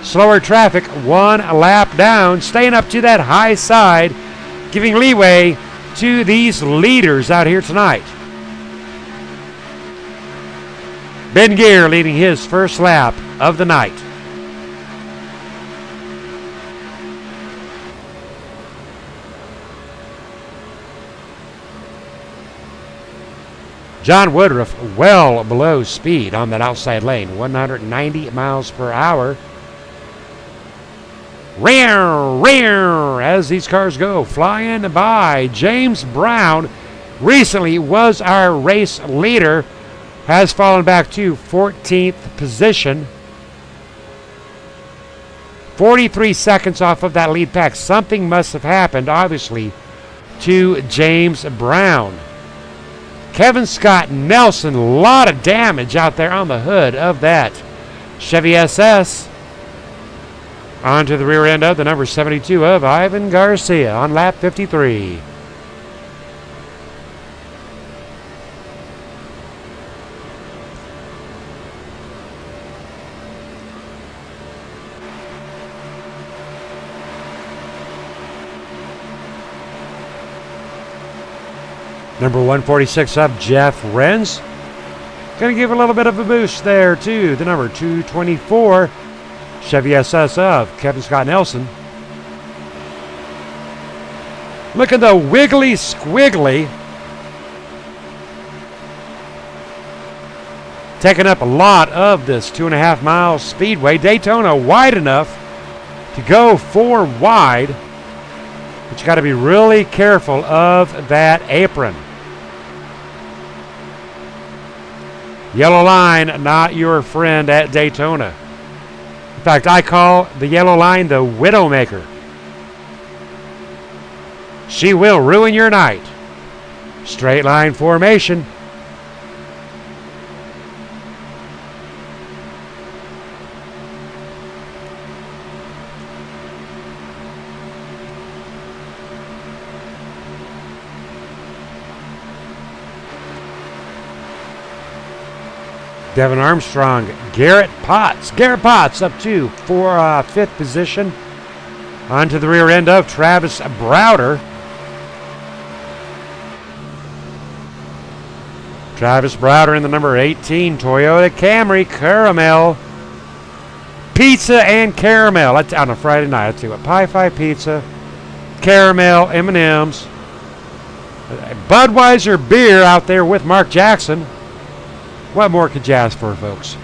Slower traffic, 1 lap down, staying up to that high side, giving leeway to these leaders out here tonight. Ben Gear leading his first lap of the night. John Woodruff well below speed on that outside lane, 190 miles per hour. As these cars go flying by. James Brown recently was our race leader, has fallen back to 14th position. 43 seconds off of that lead pack. Something must have happened, obviously, to James Brown. Kevin Scott Nelson, a lot of damage out there on the hood of that Chevy SS. Onto the rear end of the number 72 of Ivan Garcia on lap 53. Number 146 of Jeff Renz. Going to give a little bit of a boost there to the number 224 Chevy SS of Kevin Scott Nelson. Look at the wiggly squiggly. Taking up a lot of this 2.5 mile speedway. Daytona wide enough to go 4 wide. But you got to be really careful of that apron. Yellow line, not your friend at Daytona. In fact, I call the yellow line the Widowmaker. She will ruin your night. Straight line formation. Devin Armstrong, Garrett Potts. Garrett Potts up to 5th position. Onto the rear end of Travis Browder. Travis Browder in the number 18 Toyota Camry Caramel. Pizza and caramel. That's on a Friday night. I tell you what, pie pizza, caramel, M&Ms. Budweiser beer out there with Mark Jackson. What more could you ask for, folks?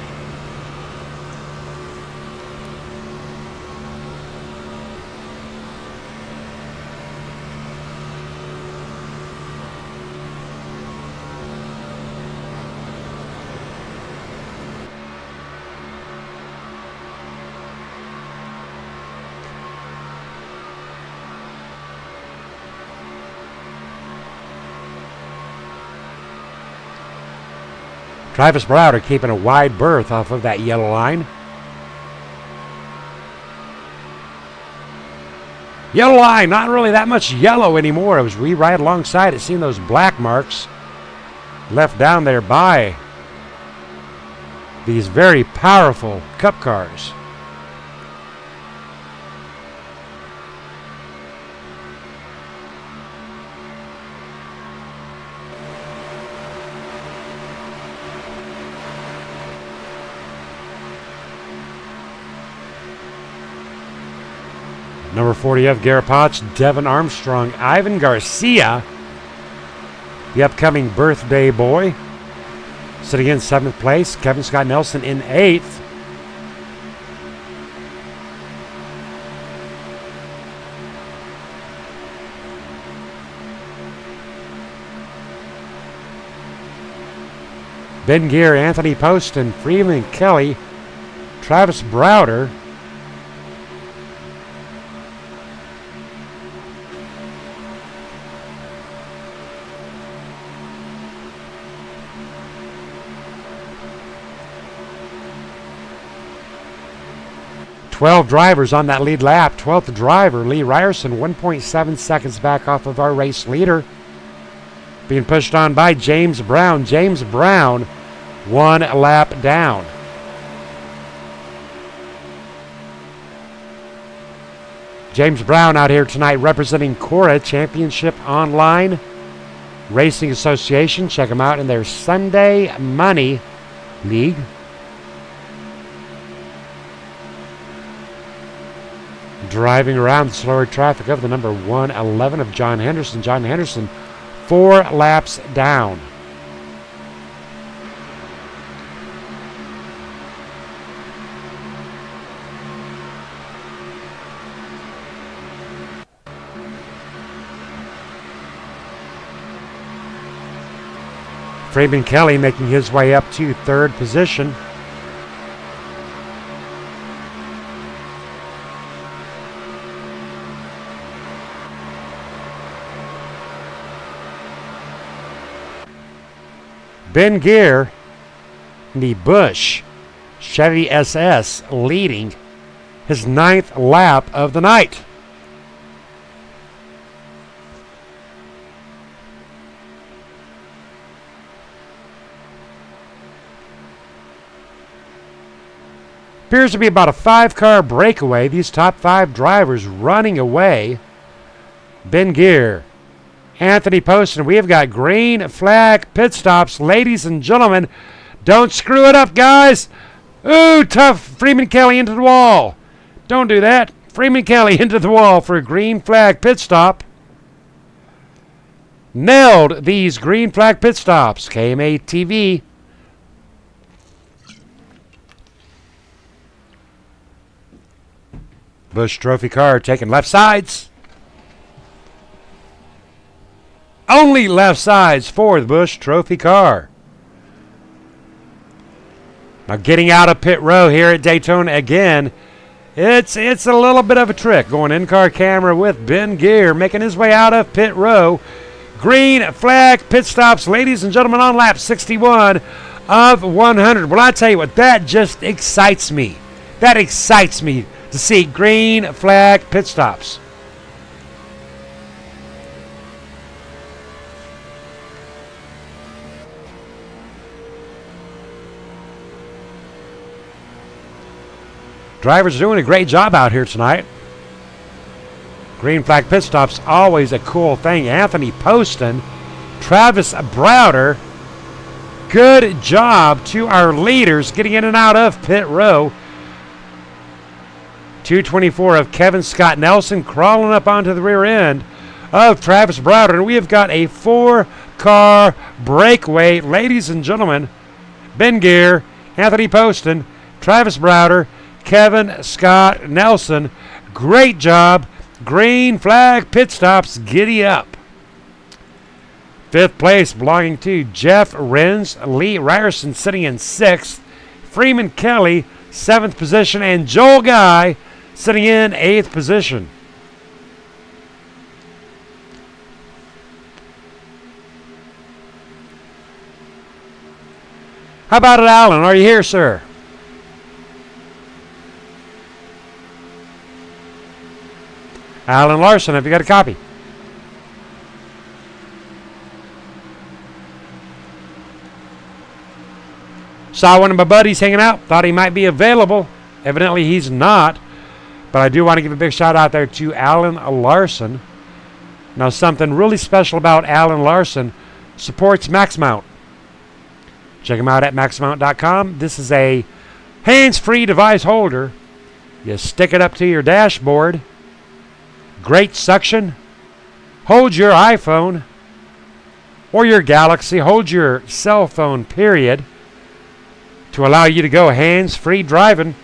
Travis Browder keeping a wide berth off of that yellow line. Yellow line, not really that much yellow anymore. As we ride alongside it, seeing those black marks left down there by these very powerful Cup cars. Number 40 of Garrett Potts, Devin Armstrong, Ivan Garcia. the upcoming birthday boy. Sitting in 7th place, Kevin Scott Nelson in 8th. Ben Gear, Anthony Poston, Freeman Kelly, Travis Browder, .12 drivers on that lead lap. 12th driver, Lee Ryerson, 1.7 seconds back off of our race leader. Being pushed on by James Brown. James Brown, 1 lap down. James Brown out here tonight representing Cora Championship Online Racing Association. Check them out in their Sunday Money League. Driving around the slower traffic of the number 111 of John Henderson. John Henderson, 4 laps down. Freeman Kelly making his way up to 3rd position. Ben Gear in the Busch Chevy SS leading his 9th lap of the night. Appears to be about a 5-car breakaway. These top 5 drivers running away. Ben Gear, Anthony Poston. We have got green flag pit stops. Ladies and gentlemen, don't screw it up, guys. Ooh, tough. Freeman Kelly into the wall. Don't do that. Freeman Kelly into the wall for a green flag pit stop. Nailed these green flag pit stops. KMA TV. Busch Trophy car taking left sides. Only left sides for the Busch Trophy car. Now getting out of pit row here at Daytona again. It's a little bit of a trick. Going in-car camera with Ben Gear making his way out of pit row. Green flag pit stops, ladies and gentlemen, on lap 61 of 100. Well, I tell you what, that just excites me. That excites me to see green flag pit stops. Drivers are doing a great job out here tonight. Green flag pit stops, always a cool thing. Anthony Poston, Travis Browder, good job to our leaders getting in and out of pit row. 224 of Kevin Scott Nelson crawling up onto the rear end of Travis Browder. And we have got a 4-car breakaway. Ladies and gentlemen, Ben Gear, Anthony Poston, Travis Browder, Kevin Scott Nelson. Great job. Green flag pit stops. Giddy up. 5th place belonging to Jeff Renz. Lee Ryerson sitting in 6th. Freeman Kelly, 7th position. And Joel Guy sitting in 8th position. How about it, Alan? Are you here, sir? Alan Larson, have you got a copy? Saw one of my buddies hanging out. Thought he might be available. Evidently, he's not. But I do want to give a big shout out there to Alan Larson. Now, something really special about Alan Larson, supports MaxMount. Check him out at maxmount.com. This is a hands-free device holder. You stick it up to your dashboard. Great suction. Hold your iPhone. or your Galaxy, hold your cell phone, period, to allow you to go hands-free driving.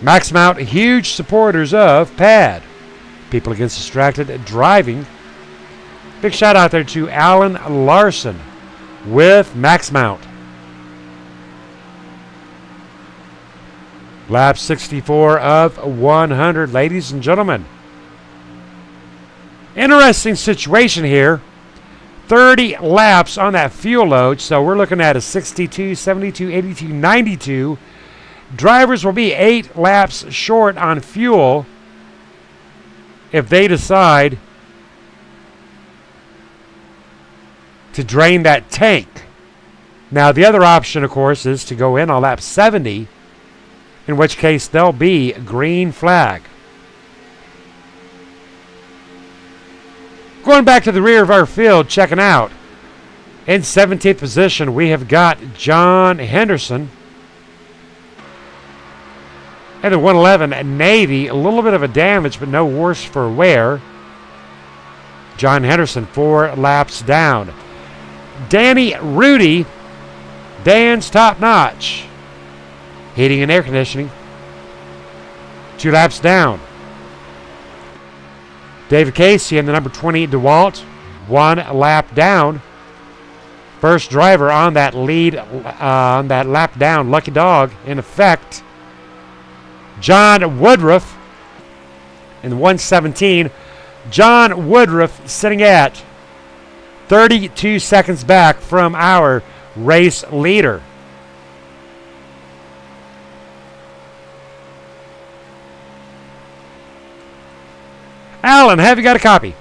MaxMount, huge supporters of PAD, People Against Distracted Driving. Big shout out there to Alan Larson with MaxMount. Lap 64 of 100, ladies and gentlemen. Interesting situation here. 30 laps on that fuel load, so we're looking at a 62, 72, 82, 92. Drivers will be 8 laps short on fuel if they decide to drain that tank. Now, the other option, of course, is to go in on lap 70, in which case there'll be a green flag. Going back to the rear of our field, checking out. In 17th position, we have got John Henderson. And the 111 Navy, a little bit of a damage, but no worse for wear. John Henderson, 4 laps down. Danny Rudy, Dan's top notch. Heating and air conditioning, 2 laps down. David Casey and the number 20 DeWalt, 1 lap down. First driver on that lead, on that lap down, lucky dog in effect. John Woodruff in the 117. John Woodruff sitting at 32 seconds back from our race leader. Alan, have you got a copy?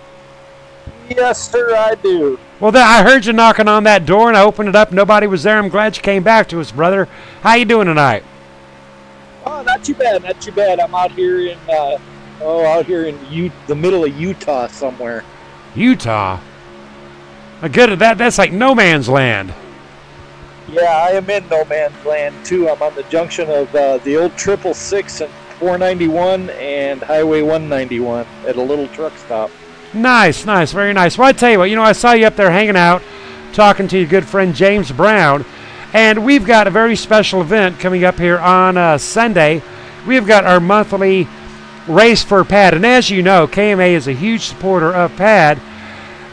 Yes, sir, I do. Well, I heard you knocking on that door, and I opened it up. Nobody was there. I'm glad you came back to us, brother. How you doing tonight? Oh, not too bad, not too bad. I'm out here in, the middle of Utah somewhere. Utah? Good. That's like no man's land. Yeah, I am in no man's land too. I'm on the junction of the old 666 and 491 and Highway 191 at a little truck stop. Nice, nice, very nice. Well, I tell you what, I saw you up there hanging out, talking to your good friend James Brown, and we've got a very special event coming up here on Sunday. We've got our monthly race for PAD, and as you know, KMA is a huge supporter of PAD,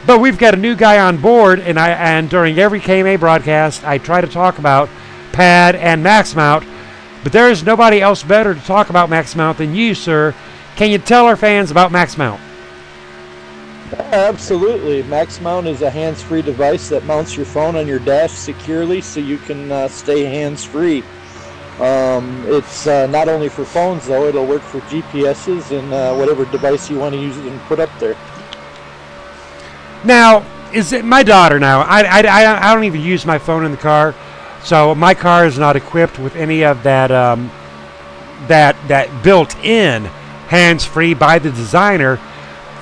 but we've got a new guy on board, and during every KMA broadcast, I try to talk about PAD and MaxMount. But there is nobody else better to talk about MaxMount than you, sir. Can you tell our fans about MaxMount? Absolutely. MaxMount is a hands-free device that mounts your phone on your dash securely so you can stay hands-free. It's not only for phones, though. It'll work for GPSs and whatever device you want to use and put up there. Now, is it my daughter now? I don't even use my phone in the car. So my car is not equipped with any of that that built-in hands-free by the designer.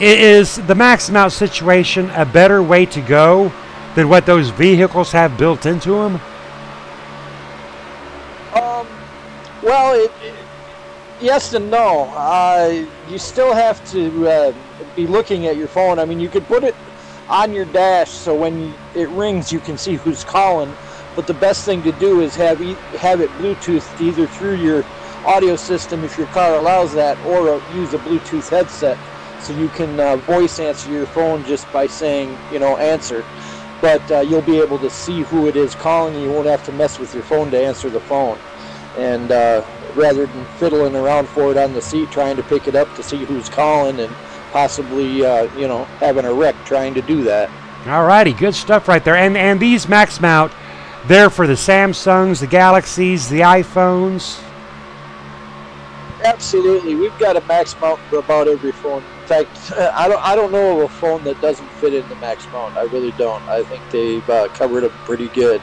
Is the MaxMount situation a better way to go than what those vehicles have built into them? Well, yes and no. You still have to be looking at your phone. I mean, you could put it on your dash so when it rings you can see who's calling. But the best thing to do is have it Bluetooth either through your audio system if your car allows that, or use a Bluetooth headset so you can voice answer your phone just by saying, answer. But you'll be able to see who it is calling, and you won't have to mess with your phone to answer the phone. And rather than fiddling around for it on the seat trying to pick it up to see who's calling and possibly, having a wreck trying to do that. All righty, good stuff right there. And these MaxMount, they're for the Samsungs, the Galaxies, the iPhones? Absolutely. We've got a MaxMount for about every phone. In fact, I don't know of a phone that doesn't fit in the MaxMount. I really don't. I think they've covered them pretty good.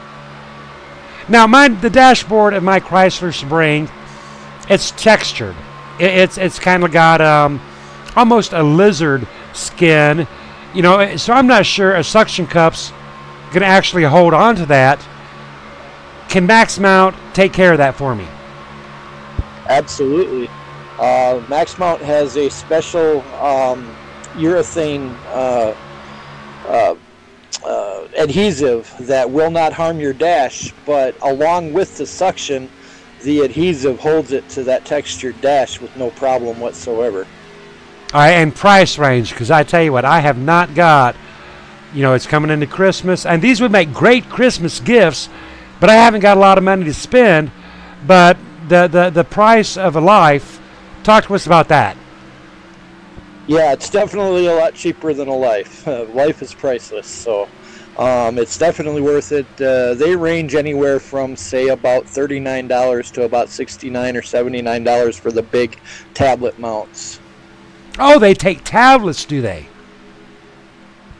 Now, the dashboard of my Chrysler Spring, it's textured. It's kind of got almost a lizard skin, so I'm not sure a suction cup's going to actually hold on to that. Can MaxMount take care of that for me? Absolutely. MaxMount has a special urethane adhesive that will not harm your dash, but along with the suction, the adhesive holds it to that textured dash with no problem whatsoever. All right, and price range, because I tell you what, I have not got, it's coming into Christmas, and these would make great Christmas gifts, but I haven't got a lot of money to spend. But the price of a life, talk to us about that. Yeah, it's definitely a lot cheaper than a life. Life is priceless, so it's definitely worth it. They range anywhere from, say, about $39 to about $69 or $79 for the big tablet mounts. Oh, they take tablets, do they?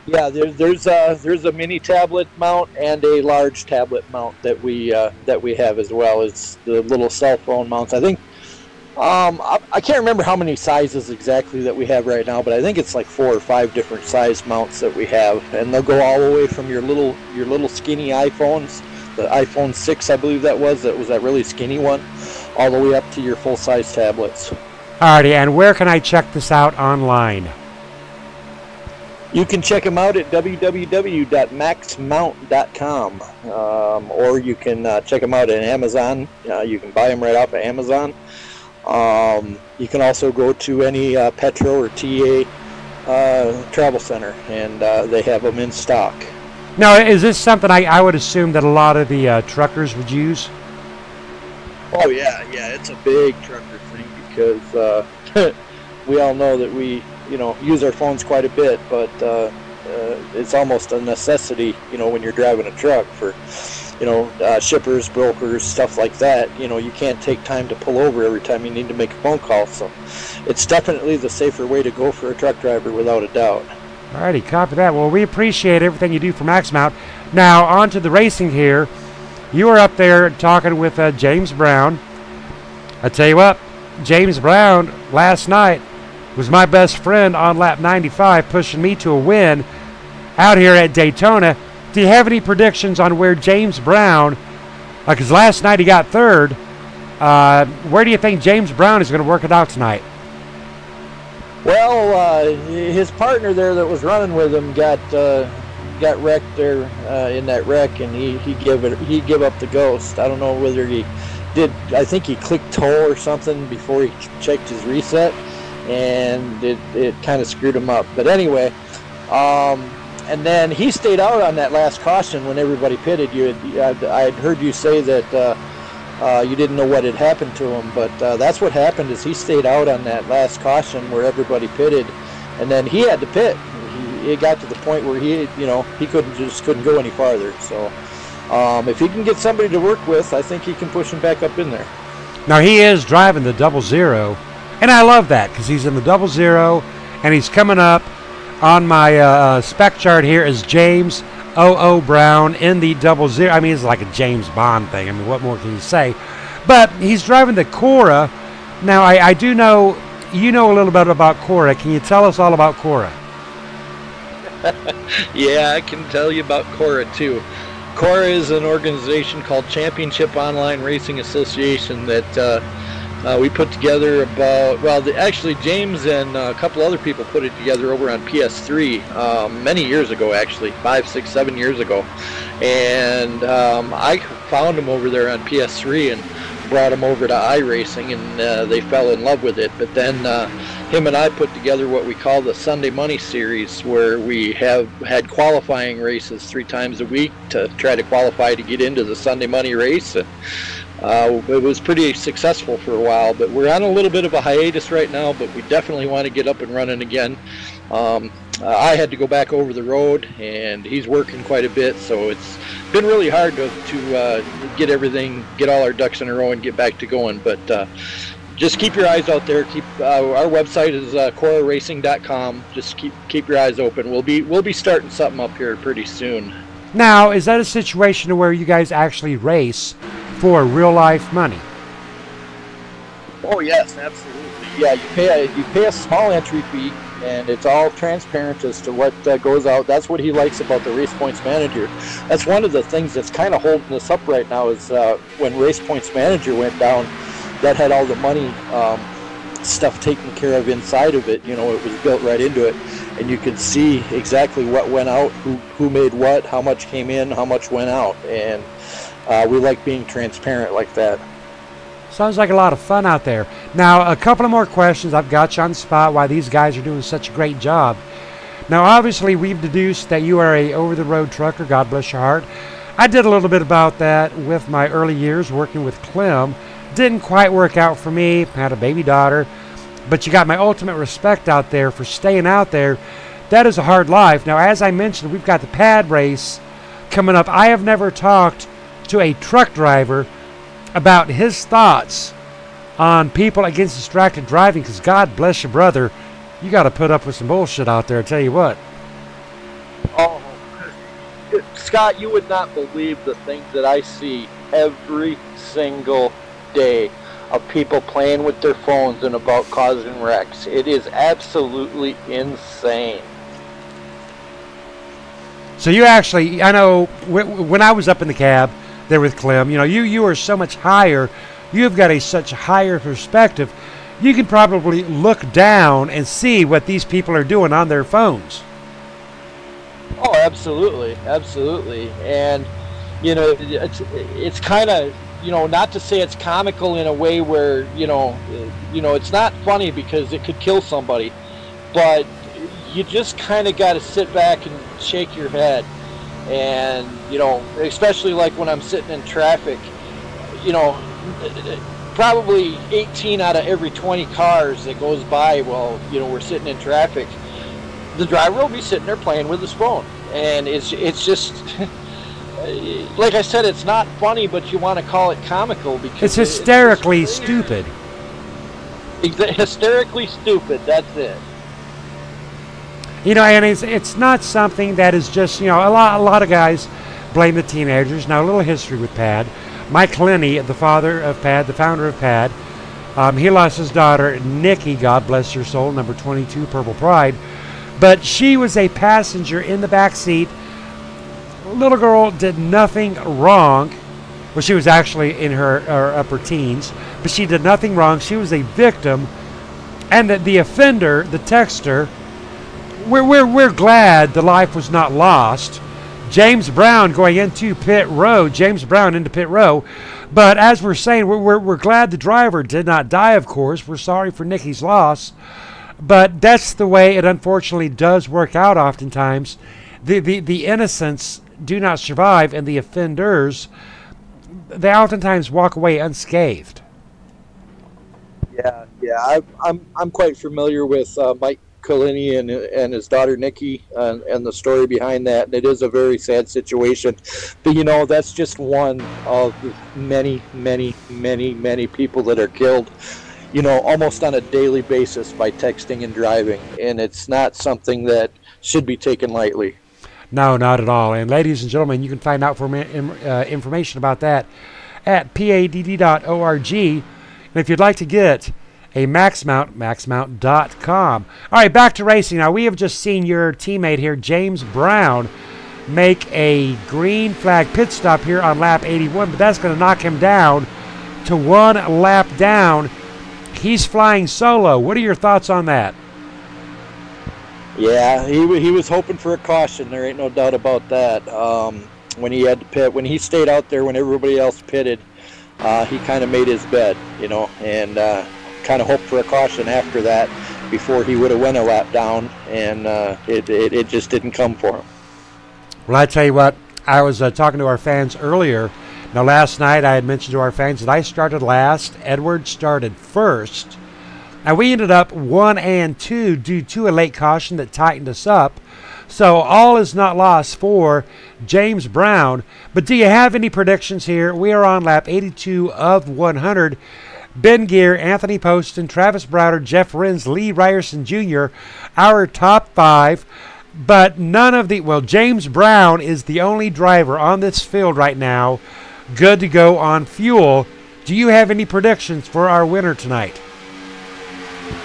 Yeah, there's a mini tablet mount and a large tablet mount that we have as well. It's the little cell phone mounts. I think I can't remember how many sizes exactly that we have right now, but I think it's like 4 or 5 different size mounts that we have, and they'll go all the way from your little skinny iPhones, the iPhone 6 I believe that was that really skinny one, all the way up to your full size tablets. Alrighty, and where can I check this out online? You can check them out at www.maxmount.com, or you can check them out at Amazon. You can buy them right off of Amazon. You can also go to any Petro or TA travel center, and they have them in stock. Now, is this something I would assume that a lot of the truckers would use? Oh yeah, it's a big trucker thing because we all know that we use our phones quite a bit, but it's almost a necessity, when you're driving a truck for, shippers, brokers, stuff like that. You can't take time to pull over every time you need to make a phone call, so it's definitely the safer way to go for a truck driver without a doubt. Alrighty, copy that. Well, we appreciate everything you do for MaxMount. Now, on to the racing here. You were up there talking with James Brown. I tell you what, James Brown last night was my best friend on lap 95, pushing me to a win out here at Daytona. Do you have any predictions on where James Brown, because last night he got third, where do you think James Brown is going to work it out tonight? Well, his partner there that was running with him got wrecked there in that wreck, and he gave up the ghost. I don't know whether he did. I think he clicked tow or something before he checked his reset, and it kind of screwed him up. But anyway, and then he stayed out on that last caution when everybody pitted. I had heard you say that you didn't know what had happened to him, but that's what happened. Is he stayed out on that last caution where everybody pitted, and then he had to pit. It got to the point where he couldn't go any farther. So if he can get somebody to work with, I think he can push him back up in there. Now he is driving the 00, and I love that because he's in the 00, and he's coming up on my spec chart here as James O.O. Brown in the 00. I mean, it's like a James Bond thing. I mean, what more can you say? But he's driving the Cora. Now, I do know you know a little bit about Cora. Can you tell us all about Cora? Yeah, I can tell you about Cora too. Cora is an organization called Championship Online Racing Association that we put together actually James and a couple other people put it together over on PS3 many years ago, actually 5, 6, 7 years ago, and I found them over there on PS3 and brought them over to iRacing, and they fell in love with it. But then him and I put together what we call the Sunday Money Series, where we have had qualifying races 3 times a week to try to qualify to get into the Sunday Money race. And it was pretty successful for a while, but we're on a little bit of a hiatus right now, but we definitely want to get up and running again. I had to go back over the road, and he's working quite a bit, so it's been really hard to get all our ducks in a row and get back to going. But just keep your eyes out there. Our website is coraracing.com. Just keep your eyes open. We'll be starting something up here pretty soon. Now, is that a situation where you guys actually race for real life money? Oh yes, absolutely. Yeah, you pay a small entry fee, and it's all transparent as to what goes out. That's what he likes about the Race Points Manager. That's one of the things that's kind of holding us up right now is when Race Points Manager went down, that had all the money stuff taken care of inside of it. You know, it was built right into it, and you could see exactly what went out, who made what, how much came in, how much went out, and we like being transparent like that. Sounds like a lot of fun out there. Now, a couple of more questions. I've got you on the spot why these guys are doing such a great job. Now, obviously, we've deduced that you are a over-the-road trucker. God bless your heart. I did a little bit about that with my early years working with Clem. Didn't quite work out for me. Had a baby daughter. But you got my ultimate respect out there for staying out there. That is a hard life. Now, as I mentioned, we've got the pad race coming up. I have never talked to a truck driver about his thoughts on people against distracted driving, because God bless you, brother, you got to put up with some bullshit out there, I tell you what. Oh, Scott, you would not believe the things that I see every single day of people playing with their phones and about causing wrecks. It is absolutely insane. So you actually, I know when I was up in the cab there with Clem, you know, you are so much higher. You've got such a higher perspective. You can probably look down and see what these people are doing on their phones. Oh, absolutely, absolutely. And you know, it's kind of, you know, not to say it's comical in a way where you know, it's not funny because it could kill somebody, but you just kind of got to sit back and shake your head. And you know, especially like when I'm sitting in traffic, you know, probably 18 out of every 20 cars that goes by while, you know, we're sitting in traffic, the driver will be sitting there playing with his phone. And it's just like I said, it's not funny, but you want to call it comical because it's hysterically stupid. Hysterically stupid, that's it. You know, and it's not something that is just, you know, a lot of guys blame the teenagers. Now, a little history with PAD. Mike Lenny, the father of PAD, the founder of PAD, he lost his daughter, Nikki, God bless her soul, number 22, Purple Pride. But she was a passenger in the back seat. Little girl did nothing wrong. Well, she was actually in her upper teens, but she did nothing wrong. She was a victim. And the offender, the texter, we're glad the life was not lost. James Brown going into pit row. But as we're saying, we're glad the driver did not die, of course. We're sorry for Nikki's loss. But that's the way it unfortunately does work out oftentimes. The innocents do not survive, and the offenders, they oftentimes walk away unscathed. Yeah, I'm quite familiar with Mike Kalini and his daughter Nikki and the story behind that, and it is a very sad situation. But you know, that's just one of many people that are killed, you know, almost on a daily basis by texting and driving, and it's not something that should be taken lightly. No, not at all. And ladies and gentlemen, you can find out information about that at padd.org. And if you'd like to get a max mount, maxmount.com. All right, back to racing. Now, we have just seen your teammate here, James Brown, make a green flag pit stop here on lap 81, but that's going to knock him down to one lap down. He's flying solo. What are your thoughts on that? Yeah, he was hoping for a caution. There ain't no doubt about that. When he had to pit, when he stayed out there when everybody else pitted, he kind of made his bed, you know, and kind of hoped for a caution after that before he would have went a lap down, and it just didn't come for him. Well, I tell you what, I was talking to our fans earlier. Now, last night I had mentioned to our fans that I started last. Edward started first. And we ended up 1 and 2 due to a late caution that tightened us up. So all is not lost for James Brown. But do you have any predictions here? We are on lap 82 of 100. Ben Gear, Anthony Poston, Travis Browder, Jeff Rins, Lee Ryerson Jr., our top 5. But none of the, well, James Brown is the only driver on this field right now good to go on fuel. Do you have any predictions for our winner tonight?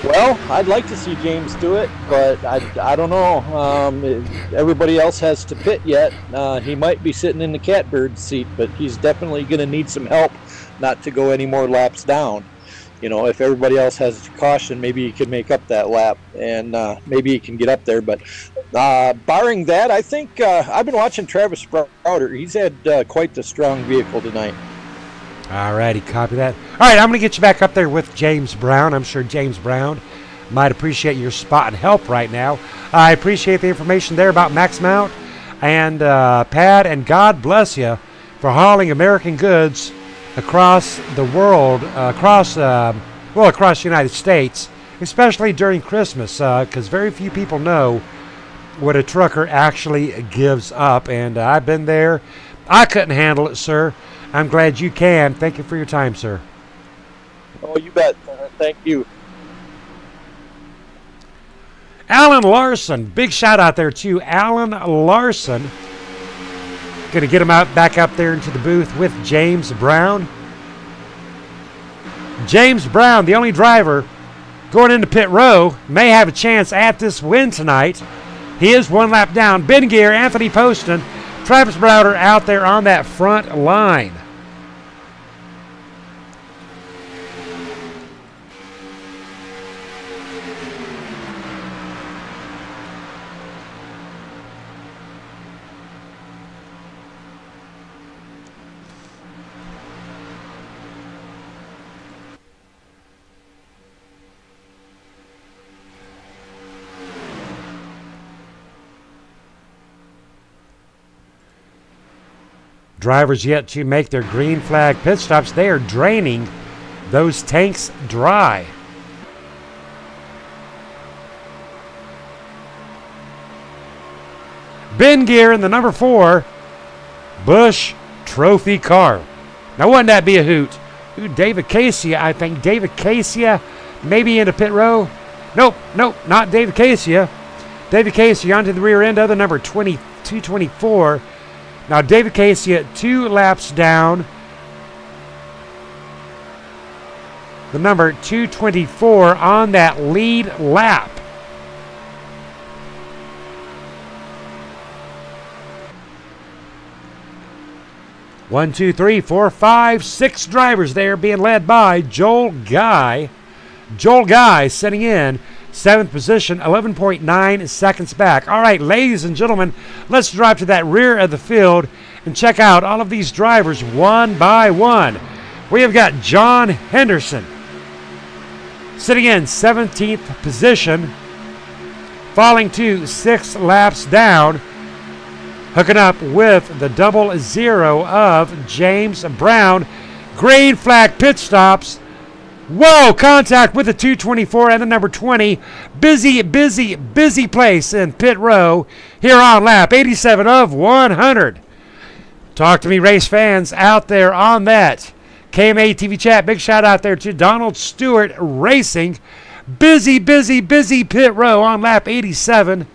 Well, I'd like to see James do it, but I don't know. Everybody else has to pit yet. He might be sitting in the catbird seat, but he's definitely going to need some help not to go any more laps down. you know, if everybody else has caution, maybe he could make up that lap, and maybe he can get up there. But barring that, I think I've been watching Travis Browder. He's had quite the strong vehicle tonight. All righty, copy that. All right, I'm going to get you back up there with James Brown. I'm sure James Brown might appreciate your spot and help right now. I appreciate the information there about Max Mount and Pat, and God bless you for hauling American goods across the world, across the United States, especially during Christmas, because very few people know what a trucker actually gives up. And I've been there. I couldn't handle it, sir. I'm glad you can. Thank you for your time, sir. Oh, you bet. Thank you. Alan Larson, big shout out there to Alan Larson. Going to get him back up there into the booth with James Brown. James Brown, the only driver going into pit row, may have a chance at this win tonight. He is one lap down. Ben Gear, Anthony Poston, Travis Browder out there on that front line. Drivers yet to make their green flag pit stops. They are draining those tanks dry. Ben Gear in the number 4 Busch Trophy car. Now, wouldn't that be a hoot? Ooh, David Casia, I think. David Casia maybe into pit row. Nope, not David Casia. David Casia onto the rear end of the number 224. Now, David Casey 2 laps down. The number 224 on that lead lap. One, two, three, four, five, 6 drivers there being led by Joel Guy. Joel Guy sitting in 7th position, 11.9 seconds back. All right, ladies and gentlemen, let's drive to that rear of the field and check out all of these drivers one by one. We have got John Henderson sitting in 17th position, falling to 6 laps down, hooking up with the 00 of James Brown. Green flag pit stops. Whoa, contact with the 224 and the number 20. Busy place in pit row here on lap 87 of 100. Talk to me, race fans out there on that KMA TV chat. Big shout out there to Donald Stewart Racing. Busy pit row on lap 87.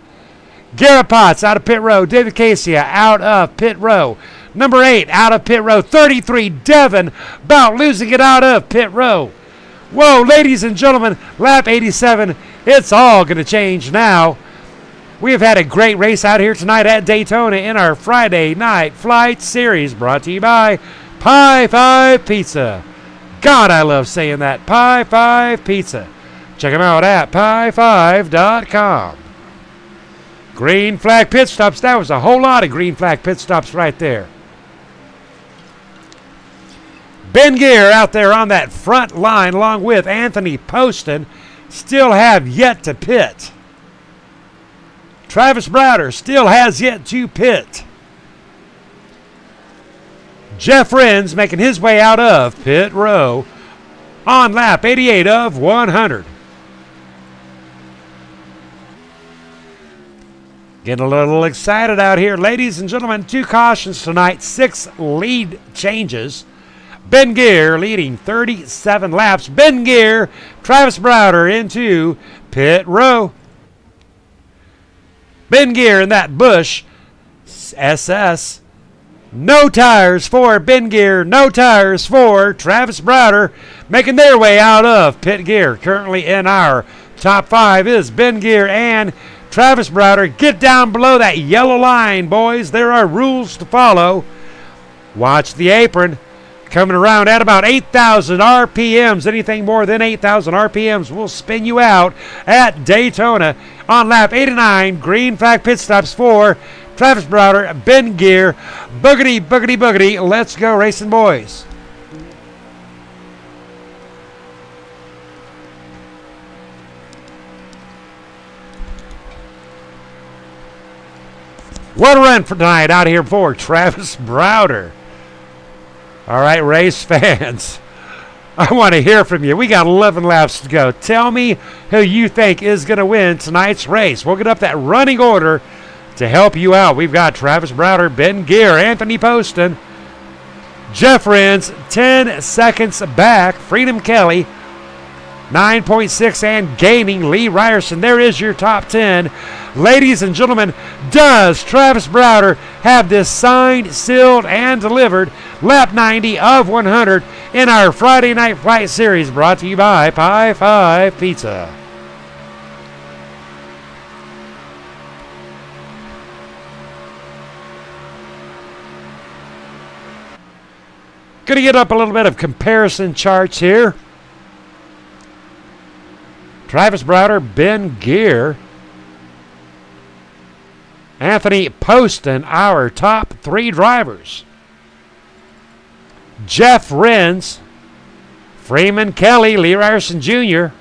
Garrett Potts out of pit row. David Casey out of pit row. Number 8 out of pit row. 33, Devin, about losing it out of pit row. Whoa, ladies and gentlemen, lap 87, it's all going to change now. We have had a great race out here tonight at Daytona in our Friday Night Flight Series, brought to you by Pie 5 Pizza. God, I love saying that, Pie 5 Pizza. Check them out at pie5.com. Green flag pit stops. That was a whole lot of green flag pit stops right there. Ben Gear out there on that front line along with Anthony Poston still have yet to pit. Travis Browder still has yet to pit. Jeff Renz making his way out of pit row on lap 88 of 100. Getting a little excited out here. Ladies and gentlemen, 2 cautions tonight, 6 lead changes. Ben Gear leading 37 laps. Ben Gear, Travis Browder into pit row. Ben Gear in that Busch SS. No tires for Ben Gear. No tires for Travis Browder. Making their way out of pit gear. Currently in our top 5 is Ben Gear and Travis Browder. Get down below that yellow line, boys. There are rules to follow. Watch the apron. Coming around at about 8,000 RPMs. Anything more than 8,000 RPMs will spin you out at Daytona on lap 89. Green flag pit stops for Travis Browder, Ben Gear, boogity, boogity, boogity. Let's go racing, boys. What a run for tonight out here for Travis Browder. All right, race fans, I want to hear from you. We got 11 laps to go. Tell me who you think is going to win tonight's race. We'll get up that running order to help you out. We've got Travis Browder, Ben Gear, Anthony Poston, Jeff Renz, 10 seconds back. Freedom Kelly, 9.6 and gaining. Lee Ryerson, there is your top 10. Ladies and gentlemen, does Travis Browder have this signed, sealed, and delivered lap 90 of 100 in our Friday Night Flight Series, brought to you by Pie 5 Pizza. Going to get up a little bit of comparison charts here. Travis Browder, Ben Gear, Anthony Poston, our top 3 drivers. Jeff Renz, Freeman Kelly, Lee Ryerson Jr.,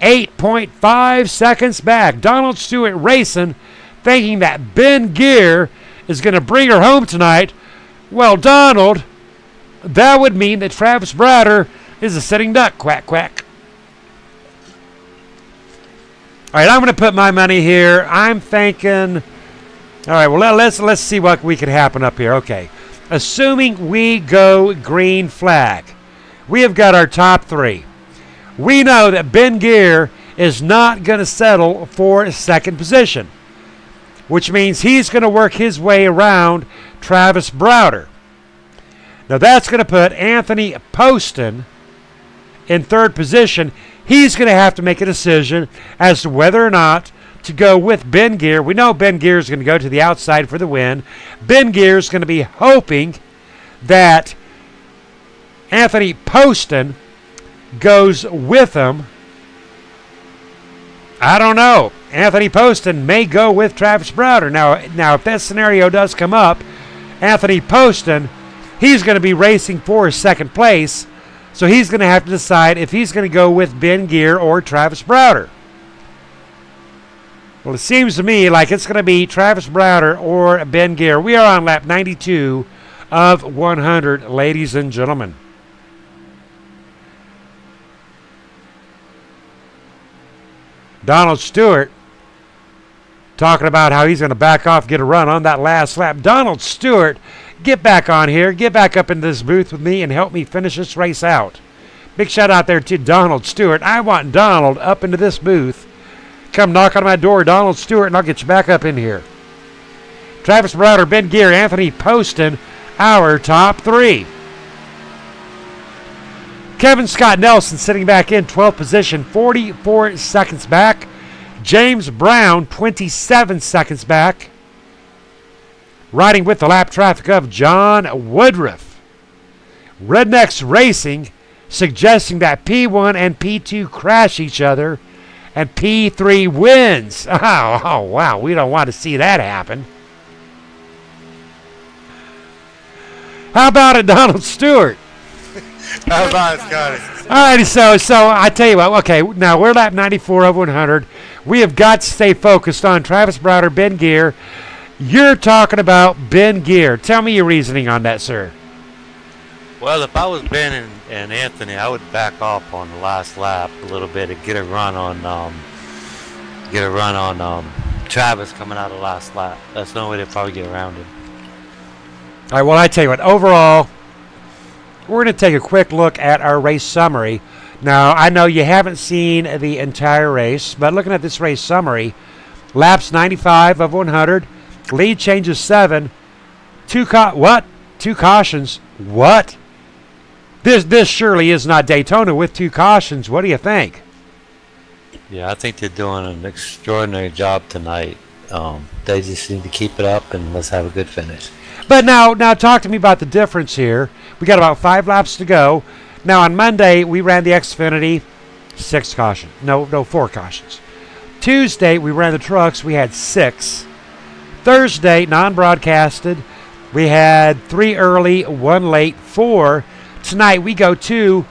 8.5 seconds back. Donald Stewart racing, thinking that Ben Gear is going to bring her home tonight. Well, Donald, that would mean that Travis Browder is a sitting duck. Quack, quack. All right, I'm going to put my money here. I'm thinking, all right, well, let's see what we can happen up here. Okay, assuming we go green flag, we have got our top 3. We know that Ben Gear is not going to settle for second position, which means he's going to work his way around Travis Browder. Now, that's going to put Anthony Poston in third position. He's going to have to make a decision as to whether or not to go with Ben Gear. We know Ben Gear is going to go to the outside for the win. Ben Gear is going to be hoping that Anthony Poston goes with him. I don't know. Anthony Poston may go with Travis Browder. Now, if that scenario does come up, Anthony Poston, he's going to be racing for second place. So he's going to have to decide if he's going to go with Ben Gear or Travis Browder. Well, it seems to me like it's going to be Travis Browder or Ben Gear. We are on lap 92 of 100, ladies and gentlemen. Donald Stewart talking about how he's going to back off, get a run on that last lap. Donald Stewart, get back on here. Get back up into this booth with me and help me finish this race out. Big shout out there to Donald Stewart. I want Donald up into this booth. Come knock on my door, Donald Stewart, and I'll get you back up in here. Travis Browder, Ben Gear, Anthony Poston, our top 3. Kevin Scott Nelson sitting back in 12th position, 44 seconds back. James Brown, 27 seconds back. Riding with the lap traffic of John Woodruff. Rednecks Racing suggesting that P1 and P2 crash each other and P3 wins. Oh, wow. We don't want to see that happen. How about it, Donald Stewart? How about it, Scotty? All right, so I tell you what. Okay, now we're lap 94 of 100. We have got to stay focused on Travis Browder, Ben Gear. You're talking about Ben Gear. Tell me your reasoning on that, sir. Well, if I was Ben and Anthony, I would back off on the last lap a little bit and get a run on Travis coming out of the last lap. That's the only way they'll probably get around him. All right, well, I tell you what, overall, we're going to take a quick look at our race summary. Now, I know you haven't seen the entire race, but looking at this race summary, laps 95 of 100, lead changes 7, two cautions. What? This surely is not Daytona with 2 cautions. What do you think? Yeah, I think they're doing an extraordinary job tonight. They just need to keep it up and let's have a good finish. But now talk to me about the difference here. We got about 5 laps to go. Now on Monday we ran the Xfinity, 4 cautions. Tuesday we ran the trucks. We had 6. Thursday non-broadcasted. We had 3 early, 1 late, 4. Tonight we go 2.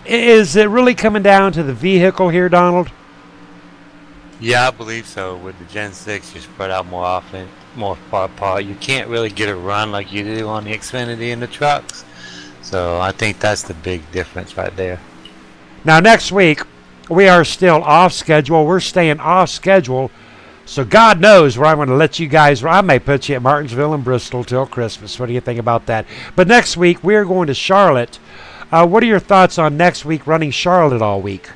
Is it really coming down to the vehicle here, Donald? Yeah, I believe so. With the Gen 6, you spread out more often, more far apart. You can't really get a run like you do on the Xfinity and the trucks. So I think that's the big difference right there. Now next week, we are still off schedule. We're staying off schedule. So God knows where I'm going to let you guys. I may put you at Martinsville and Bristol till Christmas. What do you think about that? But next week, we're going to Charlotte. What are your thoughts on next week running Charlotte all week?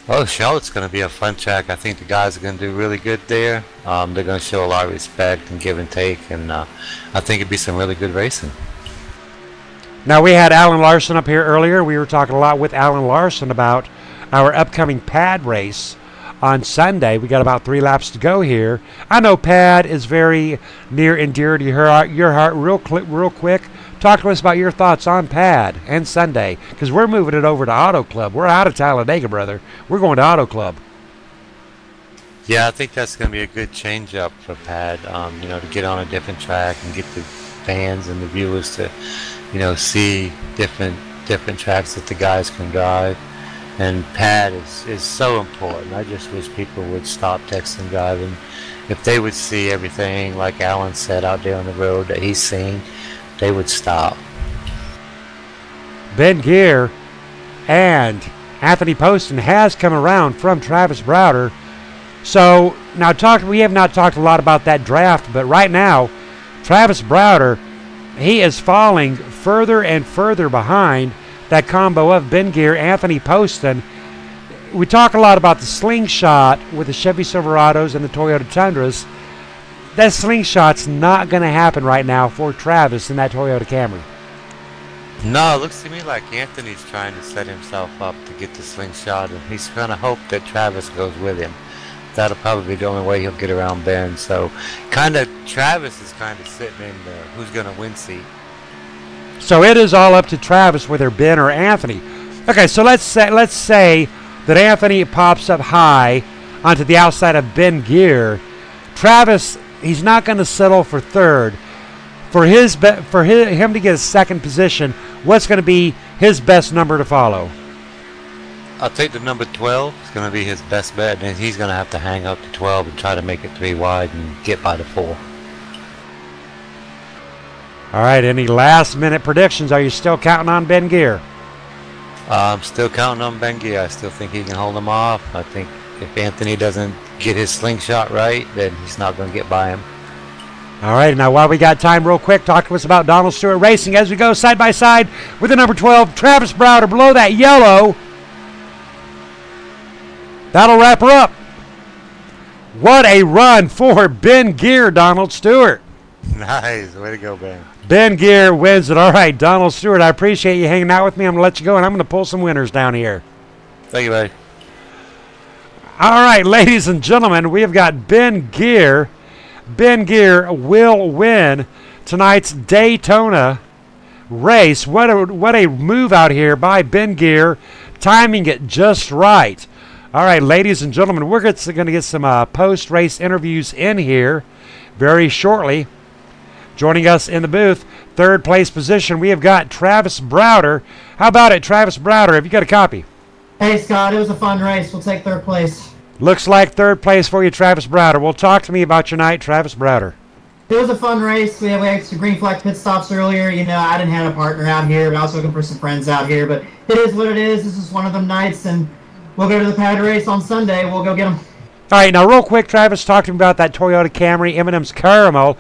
Oh, Charlotte's going to be a fun track. I think the guys are going to do really good there. They're going to show a lot of respect and give and take, and I think it'd be some really good racing. Now, we had Alan Larson up here earlier. We were talking a lot with Alan Larson about our upcoming pad race on Sunday. We got about 3 laps to go here. I know pad is very near and dear to your heart. Real quick, talk to us about your thoughts on pad and Sunday, because we're moving it over to Auto Club. We're out of Talladega, brother. We're going to Auto Club. Yeah, I think that's going to be a good change up for pad. To get on a different track and get the fans and the viewers to, see different tracks that the guys can drive. And pad is so important. I just wish people would stop texting driving. If they would see everything like Alan said out there on the road that he's seen, they would stop. Ben Gear and Anthony Poston has come around from Travis Browder. So now we have not talked a lot about that draft, but right now Travis Browder, he is falling further and further behind that combo of Ben Gear, Anthony Poston. We talk a lot about the slingshot with the Chevy Silverados and the Toyota Tundras. That slingshot's not going to happen right now for Travis in that Toyota Camry. No, it looks to me like Anthony's trying to set himself up to get the slingshot, and he's going to hope that Travis goes with him. That'll probably be the only way he'll get around Ben. So Travis is kind of sitting in the who's going to win seat. So it is all up to Travis whether Ben or Anthony. Okay, so let's say that Anthony pops up high onto the outside of Ben Gear. Travis, he's not going to settle for third. For him to get a second position, what's going to be his best number to follow? I'll take the number 12. It's going to be his best bet, and he's going to have to hang up to 12 and try to make it 3 wide and get by the 4. All right, any last-minute predictions? Are you still counting on Ben Gear? I'm still counting on Ben Gear. I still think he can hold him off. I think if Anthony doesn't get his slingshot right, then he's not going to get by him. All right, now while we got time, real quick, talk to us about Donald Stewart Racing as we go side by side with the number 12, Travis Browder, below that yellow. That'll wrap her up. What a run for Ben Gear, Donald Stewart. Nice. Way to go, Ben. Ben Gear wins it. All right, Donald Stewart, I appreciate you hanging out with me. I'm going to let you go, and I'm going to pull some winners down here. Thank you, buddy. All right, ladies and gentlemen, we have got Ben Gear. Ben Gear will win tonight's Daytona race. What a move out here by Ben Gear, timing it just right. All right, ladies and gentlemen, we're going to get some post-race interviews in here very shortly. Joining us in the booth, third place position, we have got Travis Browder. How about it, Travis Browder? Have you got a copy? Hey, Scott, it was a fun race. We'll take third place. Looks like third place for you, Travis Browder. Well, talk to me about your night, Travis Browder. It was a fun race. We had some green flag pit stops earlier. I didn't have a partner out here, but I was looking for some friends out here. But it is what it is. This is one of them nights, and we'll go to the pad race on Sunday. We'll go get them. All right, now real quick, Travis, talk to me about that Toyota Camry M&M's Caramel.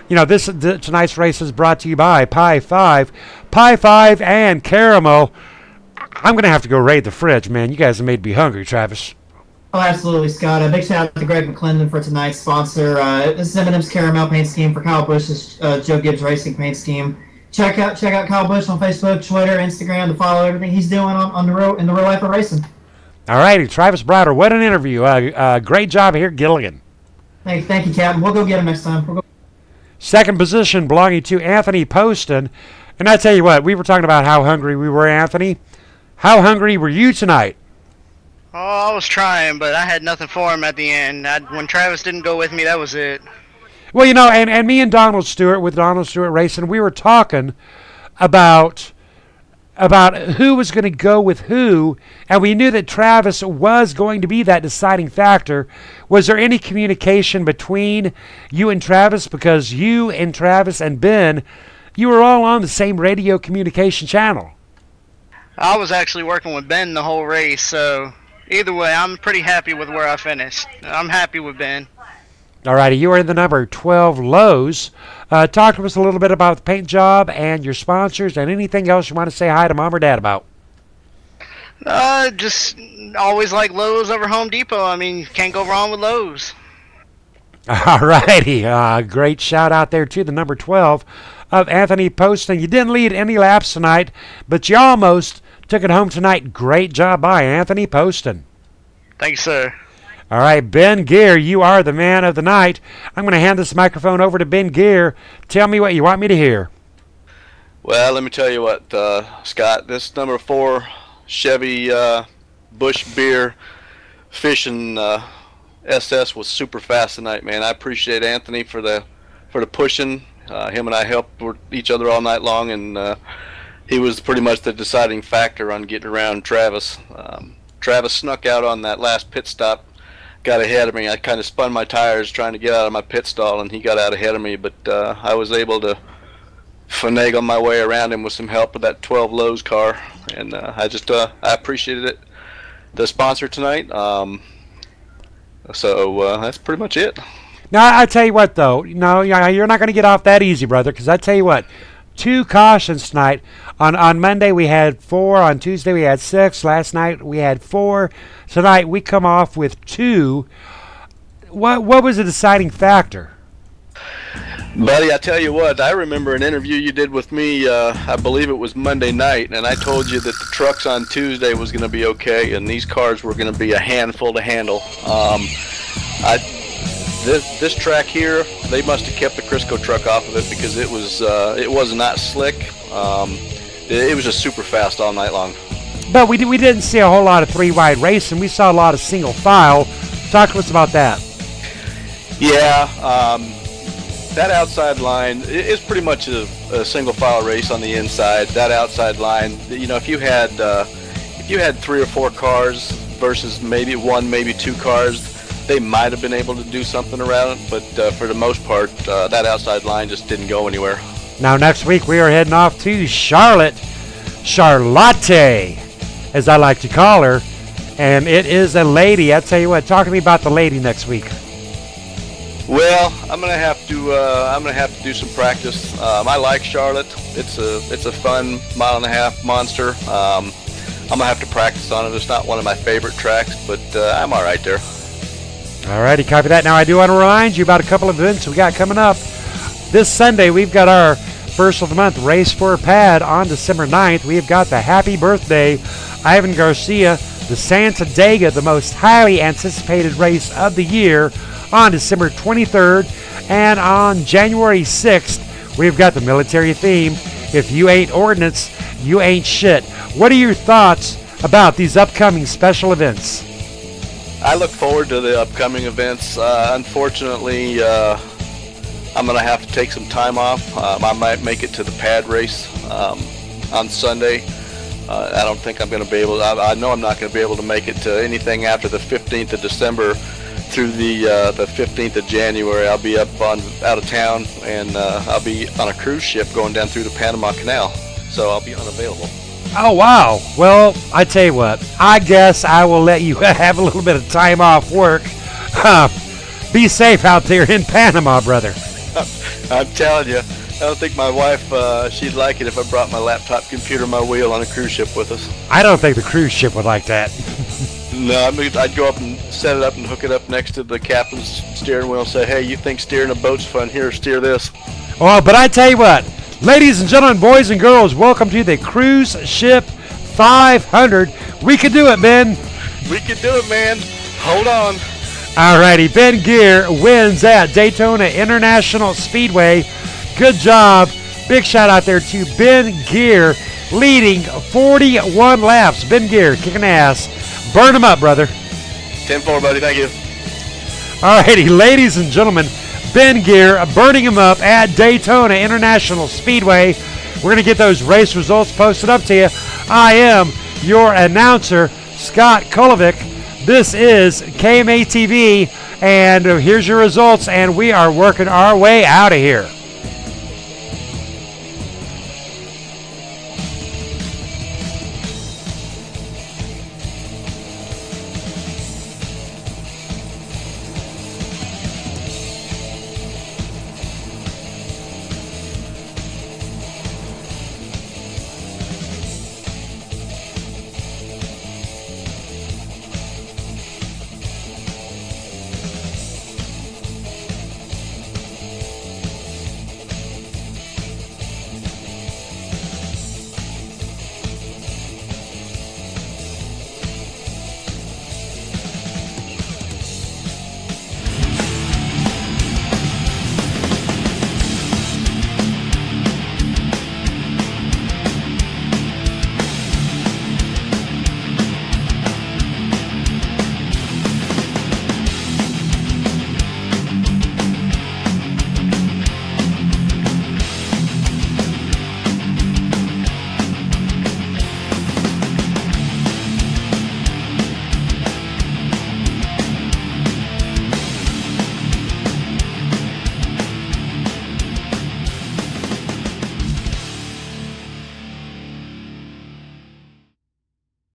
Tonight's race is brought to you by Pie 5. Pie 5 and Caramel. I'm going to have to go raid the fridge, man. You guys have made me hungry, Travis. Oh, absolutely, Scott. A big shout out to Greg McClendon for tonight's sponsor. This is M&M's Caramel paint scheme for Kyle Busch's Joe Gibbs Racing paint scheme. Check out Kyle Busch on Facebook, Twitter, Instagram to follow everything he's doing on the road in the real life of racing. All righty, Travis Browder, what an interview. Great job here, Gilligan. Thank you, Captain. We'll go get him next time. Second position belonging to Anthony Poston. And I tell you what, we were talking about how hungry we were, Anthony. How hungry were you tonight? Oh, I was trying, but I had nothing for him at the end. When Travis didn't go with me, that was it. Well, you know, and me and Donald Stewart, with Donald Stewart Racing, we were talking about who was going to go with who, and we knew that Travis was going to be that deciding factor. Was there any communication between you and Travis? Because you and Travis and Ben, you were all on the same radio communication channel. I was actually working with Ben the whole race, so either way, I'm pretty happy with where I finished. I'm happy with Ben. All righty, you are in the number 12 Lowe's. Talk to us a little bit about the paint job and your sponsors and anything else you want to say hi to Mom or Dad about. Just always like Lowe's over Home Depot. I mean, can't go wrong with Lowe's. All righty, great shout out there to the number 12 of Anthony Poston. You didn't lead any laps tonight, but you almost took it home tonight. Great job by Anthony Poston. Thanks, sir. All right, Ben Gear, you are the man of the night. I'm going to hand this microphone over to Ben Gear. Tell me what you want me to hear. Well, let me tell you what, Scott. This number 4 Chevy Busch Beer Fishing SS was super fast tonight, man. I appreciate Anthony for the pushing. Him and I helped each other all night long, and he was pretty much the deciding factor on getting around Travis. Travis snuck out on that last pit stop. Got ahead of me. I kind of spun my tires trying to get out of my pit stall, and he got out ahead of me, but I was able to finagle my way around him with some help with that 12 Lowe's car, and I appreciated it. The sponsor tonight, so that's pretty much it. Now, I tell you what, though, no, you're not going to get off that easy, brother, because I tell you what, 2 cautions tonight. On Monday we had 4. On Tuesday we had 6. Last night we had 4. Tonight we come off with 2. What was the deciding factor? Buddy, I tell you what, I remember an interview you did with me, I believe it was Monday night, and I told you that the trucks on Tuesday was going to be okay, and these cars were going to be a handful to handle. This track here, they must have kept the Crisco truck off of it because it was not slick. It was just super fast all night long. But we didn't see a whole lot of 3-wide racing. We saw a lot of single file. Talk to us about that. Yeah, that outside line is pretty much a single file race on the inside. That outside line, you know, if you had 3 or 4 cars versus maybe 1, maybe 2 cars, they might have been able to do something around it, but for the most part, that outside line just didn't go anywhere. Now, next week we are heading off to Charlotte, as I like to call her, and it is a lady. I tell you what, talk to me about the lady next week. Well, I'm gonna have to do some practice. I like Charlotte. It's a fun 1.5-mile monster. I'm gonna have to practice on it. It's not one of my favorite tracks, but I'm all right there. All righty, copy that. Now, I do want to remind you about a couple of events we got coming up. This Sunday, we've got our first of the month race for Pad on December 9th. We've got the Happy Birthday Ivan Garcia, the Santa Dega, the most highly anticipated race of the year, on December 23rd. And on January 6th, we've got the military theme. If you ain't ordnance, you ain't shit. What are your thoughts about these upcoming special events? I look forward to the upcoming events. Unfortunately, I'm going to have to take some time off. I might make it to the pad race on Sunday. I don't think I'm going to be able to. I know I'm not going to be able to make it to anything after the 15th of December through the 15th of January. I'll be out of town, and I'll be on a cruise ship going down through the Panama Canal, so I'll be unavailable. Oh, wow. Well, I tell you what, I guess I will let you have a little bit of time off work. Be safe out there in Panama, brother. I'm telling you, I don't think my wife, she'd like it if I brought my laptop computer, my wheel on a cruise ship with us. I don't think the cruise ship would like that. No, I mean, I'd go up and set it up and hook it up next to the captain's steering wheel and say, hey, you think steering a boat's fun? Here, steer this. Oh, but I tell you what, ladies and gentlemen, boys and girls, welcome to the Cruise Ship 500. We can do it, Ben. We can do it, man. Hold on. Alrighty, Ben Gear wins at Daytona International Speedway. Good job. Big shout out there to Ben Gear, leading 41 laps. Ben Gear kicking ass. Burn him up, brother. 10-4, buddy. Thank you. Alrighty, ladies and gentlemen, Ben Gear burning him up at Daytona International Speedway. We're going to get those race results posted up to you. I am your announcer, Scott Kolovic. This is KMA TV, and here's your results, and we are working our way out of here.